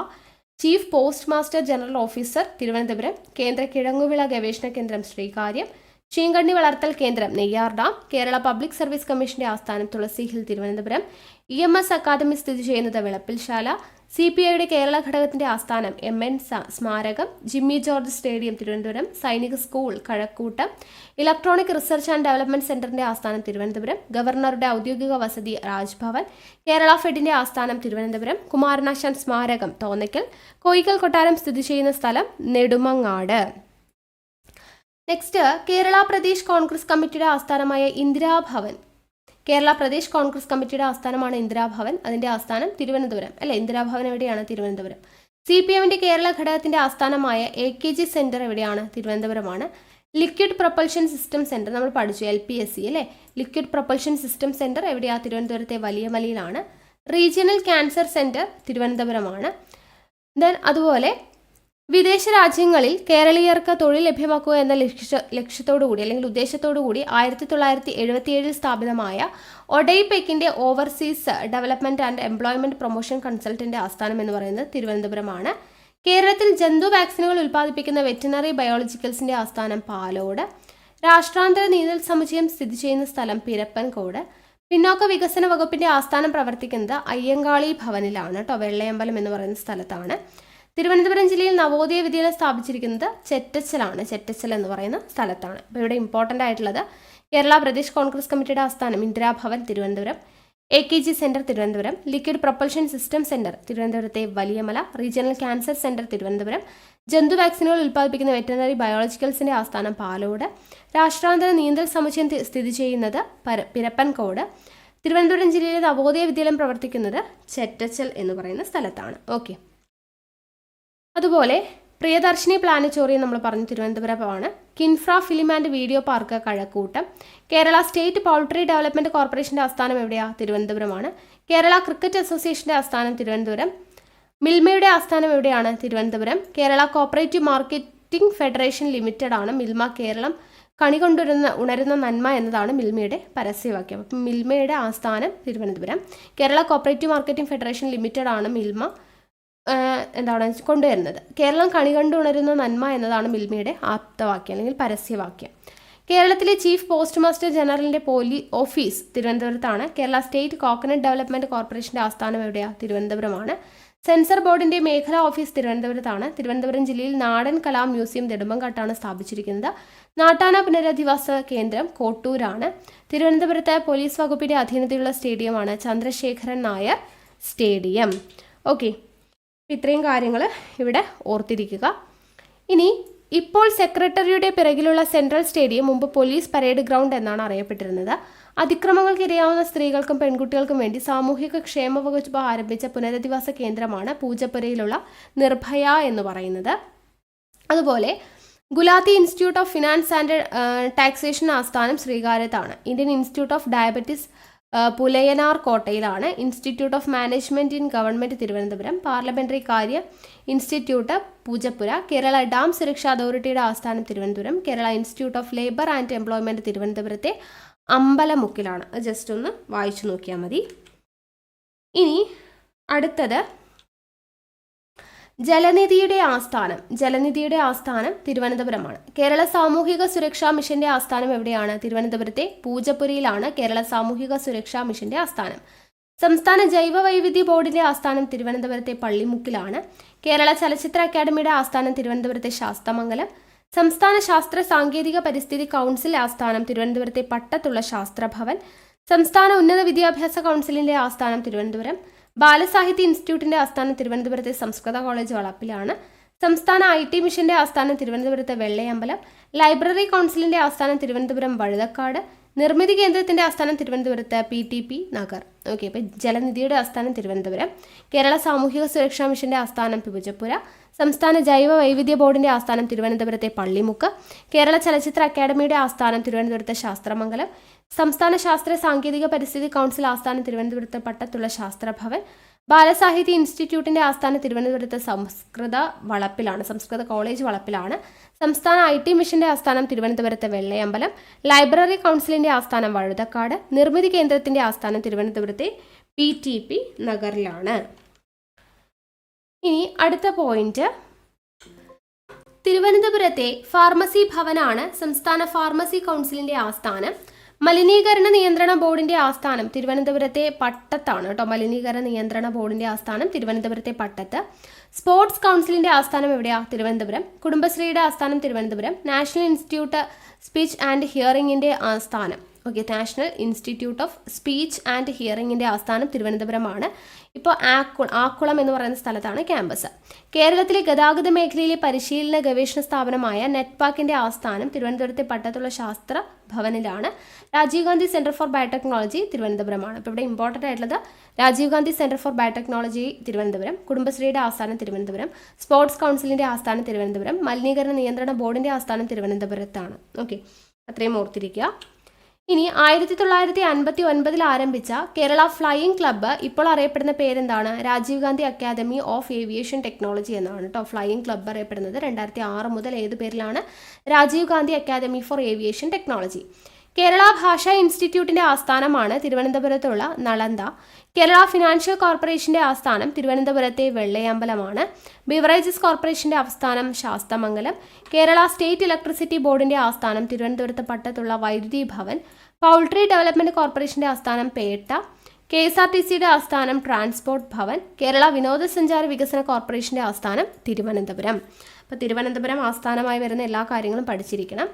Chief postmaster general officer Thiruvananthapuram. കേന്ദ്ര കിഴങ്ങുവിള ഗവേഷണ കേന്ദ്രം ശ്രീകാര്യം. ചീങ്കണ്ണി വളർത്തൽ കേന്ദ്രം നെയ്യാർഡാം. കേരള പബ്ലിക് സർവീസ് കമ്മീഷന്റെ ആസ്ഥാനം തുളസി ഹിൽ തിരുവനന്തപുരം. EMS അക്കാദമി സ്ഥിതി ചെയ്യുന്നത് വിളപ്പിൽ ശാല. CPIയുടെ കേരള ഘടകത്തിന്റെ ആസ്ഥാനം MN സ്മാരകം. ജിമ്മി ജോർജ് സ്റ്റേഡിയം തിരുവനന്തപുരം. സൈനിക school Kazhakkoottam. Electronic research and development സെന്ററിന്റെ ആസ്ഥാനം തിരുവനന്തപുരം. ഗവർണറുടെ ഔദ്യോഗിക വസതി രാജ്ഭവൻ. കേരള ഫെഡിന്റെ ആസ്ഥാനം തിരുവനന്തപുരം. കുമാരനാശാൻ സ്മാരകം തോന്നയ്ക്കൽ. കോയിക്കൽ കൊട്ടാരം സ്ഥിതി ചെയ്യുന്ന സ്ഥലം നെടുമങ്ങാട്. നെക്സ്റ്റ് കേരള പ്രദേശ് കോൺഗ്രസ് കമ്മിറ്റിയുടെ ആസ്ഥാനമായ ഇന്ദിരാഭവൻ കേരള പ്രദേശ് കോൺഗ്രസ് കമ്മിറ്റിയുടെ ആസ്ഥാനമാണ് ഇന്ദിരാഭവൻ, അതിന്റെ ആസ്ഥാനം തിരുവനന്തപുരം അല്ലെ. ഇന്ദിരാഭവൻ എവിടെയാണ്? തിരുവനന്തപുരം. CPMന്റെ കേരള ഘടകത്തിന്റെ ആസ്ഥാനമായ AKG സെന്റർ എവിടെയാണ്? തിരുവനന്തപുരമാണ്. ലിക്വിഡ് പ്രൊപ്പൽഷൻ സിസ്റ്റം സെന്റർ നമ്മൾ പഠിച്ചു, LPSC അല്ലേ. ലിക്വിഡ് പ്രൊപ്പൽഷൻ സിസ്റ്റം സെന്റർ എവിടെയാ? തിരുവനന്തപുരത്തെ വലിയമലയിലാണ്. റീജിയണൽ ക്യാൻസർ സെന്റർ തിരുവനന്തപുരമാണ്. ദെൻ അതുപോലെ വിദേശ രാജ്യങ്ങളിൽ കേരളീയർക്ക് തൊഴിൽ ലഭ്യമാക്കുക എന്ന ലക്ഷ്യത്തോടു കൂടി അല്ലെങ്കിൽ ഉദ്ദേശത്തോടു കൂടി 1977 സ്ഥാപിതമായ ഒഡെയ്പെക്കിന്റെ overseas development and employment promotion consultant ആസ്ഥാനം എന്ന് പറയുന്നത് തിരുവനന്തപുരമാണ്. കേരളത്തിൽ ജന്തു വാക്സിനുകൾ ഉൽപ്പാദിപ്പിക്കുന്ന വെറ്റിനറി ബയോളജിക്കൽസിന്റെ ആസ്ഥാനം പാലോട്. രാഷ്ട്രാന്തര നീന്തൽ സമുച്ചയം സ്ഥിതി ചെയ്യുന്ന സ്ഥലം പിരപ്പൻകോട്. പിന്നോക്ക വികസന വകുപ്പിന്റെ ആസ്ഥാനം പ്രവർത്തിക്കുന്നത് അയ്യങ്കാളി ഭവനിലാണ് കേട്ടോ, വെള്ളയമ്പലം എന്ന് പറയുന്ന സ്ഥലത്താണ്. തിരുവനന്തപുരം ജില്ലയിൽ നവോദയ വിദ്യാലയം സ്ഥാപിച്ചിരിക്കുന്നത് ചെറ്റച്ചലാണ്, ചെറ്റച്ചൽ എന്ന് പറയുന്ന സ്ഥലത്താണ്. അപ്പോൾ ഇവിടെ ഇമ്പോർട്ടൻ്റ് ആയിട്ടുള്ളത് കേരള പ്രദേശ് കോൺഗ്രസ് കമ്മിറ്റിയുടെ ആസ്ഥാനം Indira Bhavan Thiruvananthapuram, AKG centre Thiruvananthapuram, liquid propulsion system centre തിരുവനന്തപുരത്തെ Valiyamala, regional cancer centre Thiruvananthapuram, ജന്തു വാക്സിനുകൾ ഉൽപ്പാദിപ്പിക്കുന്ന വെറ്ററിനറി ബയോളജിക്കൽസിന്റെ ആസ്ഥാനം പാലോട്, രാഷ്ട്രാന്തര നീന്തൽ സമുച്ചയം സ്ഥിതി ചെയ്യുന്നത് പിരപ്പൻകോട്, തിരുവനന്തപുരം ജില്ലയിലെ നവോദയ വിദ്യാലയം പ്രവർത്തിക്കുന്നത് ചെറ്റച്ചൽ എന്ന് പറയുന്ന സ്ഥലത്താണ്. ഓക്കെ. അതുപോലെ പ്രിയദർശിനി പ്ലാനറ്റോറിയം നമ്മൾ പറഞ്ഞു തിരുവനന്തപുരമാണ്. KINFRA film and video park Kazhakkoottam. Kerala state poultry development കോർപ്പറേഷന്റെ ആസ്ഥാനം എവിടെയാണ്? തിരുവനന്തപുരമാണ്. കേരള ക്രിക്കറ്റ് അസോസിയേഷന്റെ ആസ്ഥാനം തിരുവനന്തപുരം. മിൽമയുടെ ആസ്ഥാനം എവിടെയാണ്? Thiruvananthapuram. Kerala cooperative marketing federation limited ആണ് മിൽമ കേരളം കണി ഉണരുന്ന നന്മ എന്നതാണ് മിൽമയുടെ പരസ്യവാക്യം. അപ്പം മിൽമയുടെ ആസ്ഥാനം Thiruvananthapuram. Kerala cooperative marketing federation limited ആണ് മിൽമ കൊണ്ടുവരുന്നത്. കേരളം കണി ഉണരുന്ന നന്മ എന്നതാണ് മിൽമയുടെ ആപ്തവാക്യം അല്ലെങ്കിൽ പരസ്യവാക്യം. കേരളത്തിലെ ചീഫ് പോസ്റ്റ് മാസ്റ്റർ ജനറലിന്റെ ഓഫീസ് തിരുവനന്തപുരത്താണ്. കേരള സ്റ്റേറ്റ് കോക്കനട്ട് ഡെവലപ്മെന്റ് കോർപ്പറേഷന്റെ ആസ്ഥാനം എവിടെയാണ്? തിരുവനന്തപുരമാണ്. സെൻസർ ബോർഡിന്റെ മേഖലാ ഓഫീസ് തിരുവനന്തപുരത്താണ്. തിരുവനന്തപുരം ജില്ലയിൽ നാടൻ കലാ മ്യൂസിയം നെടുമ്പങ്കാട്ടാണ് സ്ഥാപിച്ചിരിക്കുന്നത്. നാട്ടാന പുനരധിവാസ കേന്ദ്രം കോട്ടൂരാണ്. തിരുവനന്തപുരത്ത് പോലീസ് വകുപ്പിന്റെ അധീനതയുള്ള സ്റ്റേഡിയമാണ് ചന്ദ്രശേഖരൻ നായർ സ്റ്റേഡിയം. ഓക്കെ, ഇത്രയും കാര്യങ്ങൾ ഇവിടെ ഓർത്തിരിക്കുക. ഇനി ഇപ്പോൾ സെക്രട്ടറിയുടെ പിറകിലുള്ള സെൻട്രൽ സ്റ്റേഡിയം മുമ്പ് പോലീസ് പരേഡ് ഗ്രൗണ്ട് എന്നാണ് അറിയപ്പെട്ടിരുന്നത്. അതിക്രമങ്ങൾക്ക് ഇരയാവുന്ന സ്ത്രീകൾക്കും പെൺകുട്ടികൾക്കും വേണ്ടി സാമൂഹിക ക്ഷേമ വകുപ്പ് ആരംഭിച്ച പുനരധിവാസ കേന്ദ്രമാണ് പൂജപ്പുരയിലുള്ള നിർഭയ എന്ന് പറയുന്നത്. അതുപോലെ Gulati institute of finance and taxation ആസ്ഥാനം ശ്രീകാര്യത്താണ്. ഇന്ത്യൻ ഇൻസ്റ്റിറ്റ്യൂട്ട് ഓഫ് ഡയബറ്റിസ് പുലയനാർ കോട്ടയിലാണ്. Institute of management in government Thiruvananthapuram. Parliamentary കാര്യ ഇൻസ്റ്റിറ്റ്യൂട്ട് പൂജപ്പുര. കേരള ഡാം സുരക്ഷാ അതോറിറ്റിയുടെ ആസ്ഥാനം Thiruvananthapuram. Kerala institute of labour and employment തിരുവനന്തപുരത്തെ അമ്പലമുക്കിലാണ്. ജസ്റ്റ് ഒന്ന് വായിച്ചു നോക്കിയാൽ മതി. ഇനി അടുത്തത് ജലനിധിയുടെ ആസ്ഥാനം തിരുവനന്തപുരമാണ്. കേരള സാമൂഹിക സുരക്ഷാ മിഷന്റെ ആസ്ഥാനം എവിടെയാണ്? തിരുവനന്തപുരത്തെ പൂജപ്പുരയിലാണ് കേരള സാമൂഹിക സുരക്ഷാ മിഷന്റെ ആസ്ഥാനം. സംസ്ഥാന ജൈവ വൈവിധ്യ ബോർഡിന്റെ ആസ്ഥാനം തിരുവനന്തപുരത്തെ പള്ളിമുക്കിലാണ്. കേരള ചലച്ചിത്ര അക്കാദമിയുടെ ആസ്ഥാനം തിരുവനന്തപുരത്തെ ശാസ്തമംഗലം. സംസ്ഥാന ശാസ്ത്ര സാങ്കേതിക പരിസ്ഥിതി കൗൺസിൽ ആസ്ഥാനം തിരുവനന്തപുരത്തെ പട്ടത്തുള്ള ശാസ്ത്രഭവൻ. സംസ്ഥാന ഉന്നത വിദ്യാഭ്യാസ കൗൺസിലിന്റെ ആസ്ഥാനം തിരുവനന്തപുരം. ബാലസാഹിത്യ ഇൻസ്റ്റിറ്റ്യൂട്ടിന്റെ ആസ്ഥാനം തിരുവനന്തപുരത്തെ സംസ്കൃത കോളേജ് വളപ്പിലാണ്. സംസ്ഥാന IT മിഷന്റെ ആസ്ഥാനം തിരുവനന്തപുരത്തെ വെള്ളയമ്പലം. ലൈബ്രറി കൗൺസിലിന്റെ ആസ്ഥാനം തിരുവനന്തപുരം വഴുതക്കാട്. നിർമ്മിതി കേന്ദ്രത്തിന്റെ ആസ്ഥാനം തിരുവനന്തപുരത്ത് PTP നഗർ. ഓക്കെ, അപ്പോൾ ജലനിധിയുടെ ആസ്ഥാനം തിരുവനന്തപുരം. കേരള സാമൂഹിക സുരക്ഷാ മിഷന്റെ ആസ്ഥാനം പൂജപ്പുര. സംസ്ഥാന ജൈവ വൈവിധ്യ ബോർഡിന്റെ ആസ്ഥാനം തിരുവനന്തപുരത്തെ പള്ളിമുക്ക്. കേരള ചലച്ചിത്ര അക്കാദമിയുടെ ആസ്ഥാനം തിരുവനന്തപുരത്തെ ശാസ്ത്രമംഗലം. സംസ്ഥാന ശാസ്ത്ര സാങ്കേതിക പരിസ്ഥിതി കൗൺസിൽ ആസ്ഥാനം തിരുവനന്തപുരത്ത് പട്ടത്തുള്ള ശാസ്ത്രഭവൻ. ബാലസാഹിത്യ ഇൻസ്റ്റിറ്റ്യൂട്ടിന്റെ ആസ്ഥാനം തിരുവനന്തപുരത്ത് സംസ്കൃത കോളേജ് വളപ്പിലാണ്. സംസ്ഥാന IT മിഷന്റെ ആസ്ഥാനം തിരുവനന്തപുരത്ത് വെള്ളയമ്പലം. ലൈബ്രറി കൗൺസിലിന്റെ ആസ്ഥാനം വഴുതക്കാട്. നിർമ്മിതി കേന്ദ്രത്തിന്റെ ആസ്ഥാനം തിരുവനന്തപുരത്തെ PTP നഗറിലാണ്. ഇനി അടുത്ത പോയിന്റ്, തിരുവനന്തപുരത്തെ ഫാർമസി ഭവനാണ് സംസ്ഥാന ഫാർമസി കൗൺസിലിന്റെ ആസ്ഥാനം. മലിനീകരണ നിയന്ത്രണ ബോർഡിന്റെ ആസ്ഥാനം തിരുവനന്തപുരത്തെ പട്ടത്താണ് കേട്ടോ. മലിനീകരണ നിയന്ത്രണ ബോർഡിന്റെ ആസ്ഥാനം തിരുവനന്തപുരത്തെ പട്ടത്ത്. സ്പോർട്സ് കൗൺസിലിന്റെ ആസ്ഥാനം എവിടെയാ? തിരുവനന്തപുരം. കുടുംബശ്രീയുടെ ആസ്ഥാനം Thiruvananthapuram. National institute speech and ഹിയറിംഗിന്റെ ആസ്ഥാനം national institute of speech and ഹിയറിംഗിന്റെ ആസ്ഥാനം തിരുവനന്തപുരമാണ്. ഇപ്പോൾ ആക്കുളം എന്ന് പറയുന്ന സ്ഥലത്താണ് ക്യാമ്പസ്. കേരളത്തിലെ ഗതാഗത മേഖലയിലെ പരിശീലന ഗവേഷണ സ്ഥാപനമായ നെറ്റ്പാക്കിന്റെ ആസ്ഥാനം തിരുവനന്തപുരത്തെ പട്ടത്തുള്ള ശാസ്ത്ര ഭവനിലാണ്. Rajiv Gandhi centre for biotechnology തിരുവനന്തപുരമാണ്. ഇപ്പോൾ ഇവിടെ ഇമ്പോർട്ടൻ്റ് ആയിട്ടുള്ളത് Rajiv Gandhi centre for biotechnology Thiruvananthapuram, കുടുംബശ്രീയുടെ ആസ്ഥാനം തിരുവനന്തപുരം, സ്പോർട്സ് കൗൺസിലിന്റെ ആസ്ഥാനം തിരുവനന്തപുരം, മലിനീകരണ നിയന്ത്രണ ബോർഡിന്റെ ആസ്ഥാനം തിരുവനന്തപുരത്താണ്. ഓക്കെ, അത്രയും ഓർത്തിരിക്കുക. ഇനി 1959 ആരംഭിച്ച കേരള ഫ്ലൈയിങ് ക്ലബ്ബ് ഇപ്പോൾ അറിയപ്പെടുന്ന പേരെന്താണ്? Rajiv Gandhi academy of aviation technology എന്നാണ് കേട്ടോ ഫ്ലൈയിങ് ക്ലബ്ബ് അറിയപ്പെടുന്നത്. 2006 മുതൽ ഏത് പേരിലാണ്? Rajiv Gandhi academy for aviation technology. Kerala ഭാഷാ ഇൻസ്റ്റിറ്റ്യൂട്ടിന്റെ ആസ്ഥാനമാണ് തിരുവനന്തപുരത്തുള്ള നളന്ദ. കേരള ഫിനാൻഷ്യൽ കോർപ്പറേഷന്റെ ആസ്ഥാനം തിരുവനന്തപുരത്തെ വെള്ളയമ്പലമാണ്. ബിവറേജസ് കോർപ്പറേഷന്റെ ആസ്ഥാനം ശാസ്തമംഗലം. കേരള സ്റ്റേറ്റ് ഇലക്ട്രിസിറ്റി ബോർഡിന്റെ ആസ്ഥാനം തിരുവനന്തപുരത്ത് പട്ടത്തുള്ള വൈദ്യുതി ഭവൻ. പൗൾട്രി ഡെവലപ്മെന്റ് കോർപ്പറേഷന്റെ ആസ്ഥാനം പേട്ട. KSRTCയുടെ ആസ്ഥാനം ട്രാൻസ്പോർട്ട് ഭവൻ. കേരള വിനോദസഞ്ചാര വികസന കോർപ്പറേഷന്റെ ആസ്ഥാനം തിരുവനന്തപുരം. അപ്പോൾ തിരുവനന്തപുരം ആസ്ഥാനമായി വരുന്ന എല്ലാ കാര്യങ്ങളും പഠിച്ചിരിക്കണം.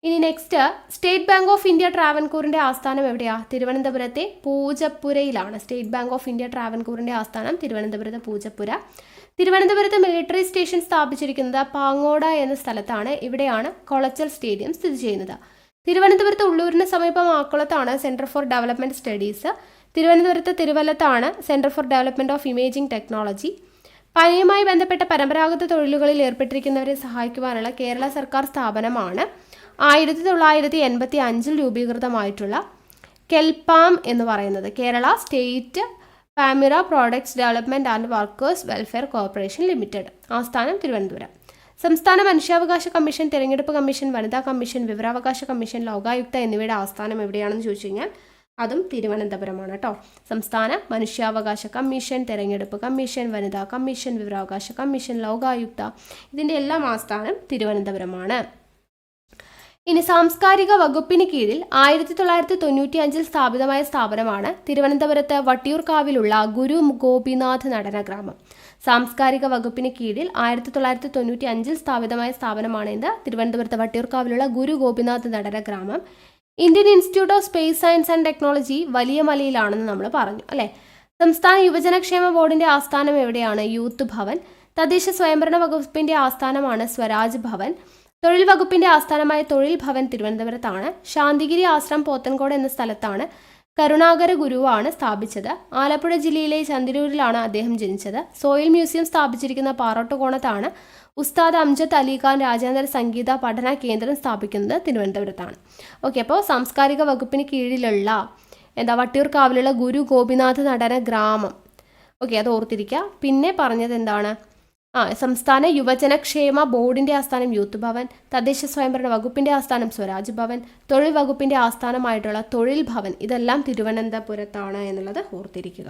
ഇനി next, state bank of India ട്രാവൻകൂറിന്റെ ആസ്ഥാനം എവിടെയാണ്? തിരുവനന്തപുരത്തെ പൂജപ്പുരയിലാണ്. സ്റ്റേറ്റ് ബാങ്ക് ഓഫ് ഇന്ത്യ ട്രാവൻകൂറിന്റെ ആസ്ഥാനം തിരുവനന്തപുരത്ത് പൂജപ്പുര. തിരുവനന്തപുരത്ത് മിലിറ്ററി സ്റ്റേഷൻ സ്ഥാപിച്ചിരിക്കുന്നത് പാങ്ങോട് എന്ന സ്ഥലത്താണ്. ഇവിടെയാണ് കൊളച്ചൽ സ്റ്റേഡിയം സ്ഥിതി ചെയ്യുന്നത്. തിരുവനന്തപുരത്ത് ഉള്ളൂരിന് സമീപം ആക്കുളത്താണ് സെന്റർ ഫോർ ഡെവലപ്മെന്റ് സ്റ്റഡീസ്. തിരുവനന്തപുരത്ത് തിരുവല്ലത്താണ് centre for development of imaging technology. പനിയുമായി ബന്ധപ്പെട്ട പരമ്പരാഗത തൊഴിലുകളിൽ ഏർപ്പെട്ടിരിക്കുന്നവരെ സഹായിക്കുവാനുള്ള കേരള സർക്കാർ സ്ഥാപനമാണ് 1985 രൂപീകൃതമായിട്ടുള്ള കെൽപാം എന്ന് പറയുന്നത്. Kerala state palmyra products development and workers welfare corporation limited. ആസ്ഥാനം തിരുവനന്തപുരം. സംസ്ഥാന മനുഷ്യാവകാശ കമ്മീഷൻ, തെരഞ്ഞെടുപ്പ് കമ്മീഷൻ, വനിതാ കമ്മീഷൻ, വിവരാവകാശ കമ്മീഷൻ, ലോകായുക്ത എന്നിവയുടെ ആസ്ഥാനം എവിടെയാണെന്ന് ചോദിച്ചു കഴിഞ്ഞാൽ അതും തിരുവനന്തപുരമാണ് കേട്ടോ. സംസ്ഥാന മനുഷ്യാവകാശ കമ്മീഷൻ, തെരഞ്ഞെടുപ്പ് കമ്മീഷൻ, വനിതാ കമ്മീഷൻ, വിവരാവകാശ കമ്മീഷൻ, ലോകായുക്ത ഇതിൻ്റെ എല്ലാം ആസ്ഥാനം തിരുവനന്തപുരമാണ്. ഇനി സാംസ്കാരിക വകുപ്പിന് കീഴിൽ 1995 സ്ഥാപിതമായ സ്ഥാപനമാണ് തിരുവനന്തപുരത്ത് വട്ടിയൂർക്കാവിലുള്ള ഗുരു ഗോപിനാഥ് നടനഗ്രാമം. സാംസ്കാരിക വകുപ്പിന് കീഴിൽ 1995 സ്ഥാപിതമായ സ്ഥാപനമാണ് ഇത് തിരുവനന്തപുരത്ത് വട്ടിയൂർക്കാവിലുള്ള Guru Gopinath Natanagramam. Indian institute of space science and technology വലിയ മലയിലാണെന്ന് നമ്മൾ പറഞ്ഞു അല്ലേ. സംസ്ഥാന യുവജനക്ഷേമ ബോർഡിന്റെ ആസ്ഥാനം എവിടെയാണ്? യൂത്ത് ഭവൻ. തദ്ദേശ സ്വയംഭരണ വകുപ്പിന്റെ ആസ്ഥാനമാണ് സ്വരാജ് ഭവൻ. തൊഴിൽ വകുപ്പിന്റെ ആസ്ഥാനമായ തൊഴിൽ ഭവൻ തിരുവനന്തപുരത്താണ്. ശാന്തിഗിരി ആശ്രം പോത്തൻകോട് എന്ന സ്ഥലത്താണ് കരുണാകര ഗുരുവാണ് സ്ഥാപിച്ചത്. ആലപ്പുഴ ജില്ലയിലെ ചന്ദിരൂരിലാണ് അദ്ദേഹം ജനിച്ചത്. സോയിൽ മ്യൂസിയം സ്ഥാപിച്ചിരിക്കുന്ന പാറോട്ടുകോണത്താണ്. ഉസ്താദ് അംജദ് അലിഖാൻ രാജ്യാന്തര സംഗീത പഠന കേന്ദ്രം സ്ഥാപിക്കുന്നത് തിരുവനന്തപുരത്താണ്. ഓക്കെ, അപ്പോൾ സാംസ്കാരിക വകുപ്പിന് കീഴിലുള്ള വട്ടിയൂർക്കാവിലുള്ള ഗുരു ഗോപിനാഥ് നടന ഗ്രാമം. ഓക്കെ, അത് ഓർത്തിരിക്കുക. പിന്നെ പറഞ്ഞത് എന്താണ്? സംസ്ഥാന യുവജനക്ഷേമ ബോർഡിന്റെ ആസ്ഥാനം യൂത്ത് ഭവൻ. തദ്ദേശ സ്വയംഭരണ വകുപ്പിന്റെ ആസ്ഥാനം സ്വരാജ് ഭവൻ. തൊഴിൽ വകുപ്പിന്റെ ആസ്ഥാനമായിട്ടുള്ള തൊഴിൽ ഭവൻ. ഇതെല്ലാം തിരുവനന്തപുരത്താണ് എന്നുള്ളത് ഓർത്തിരിക്കുക.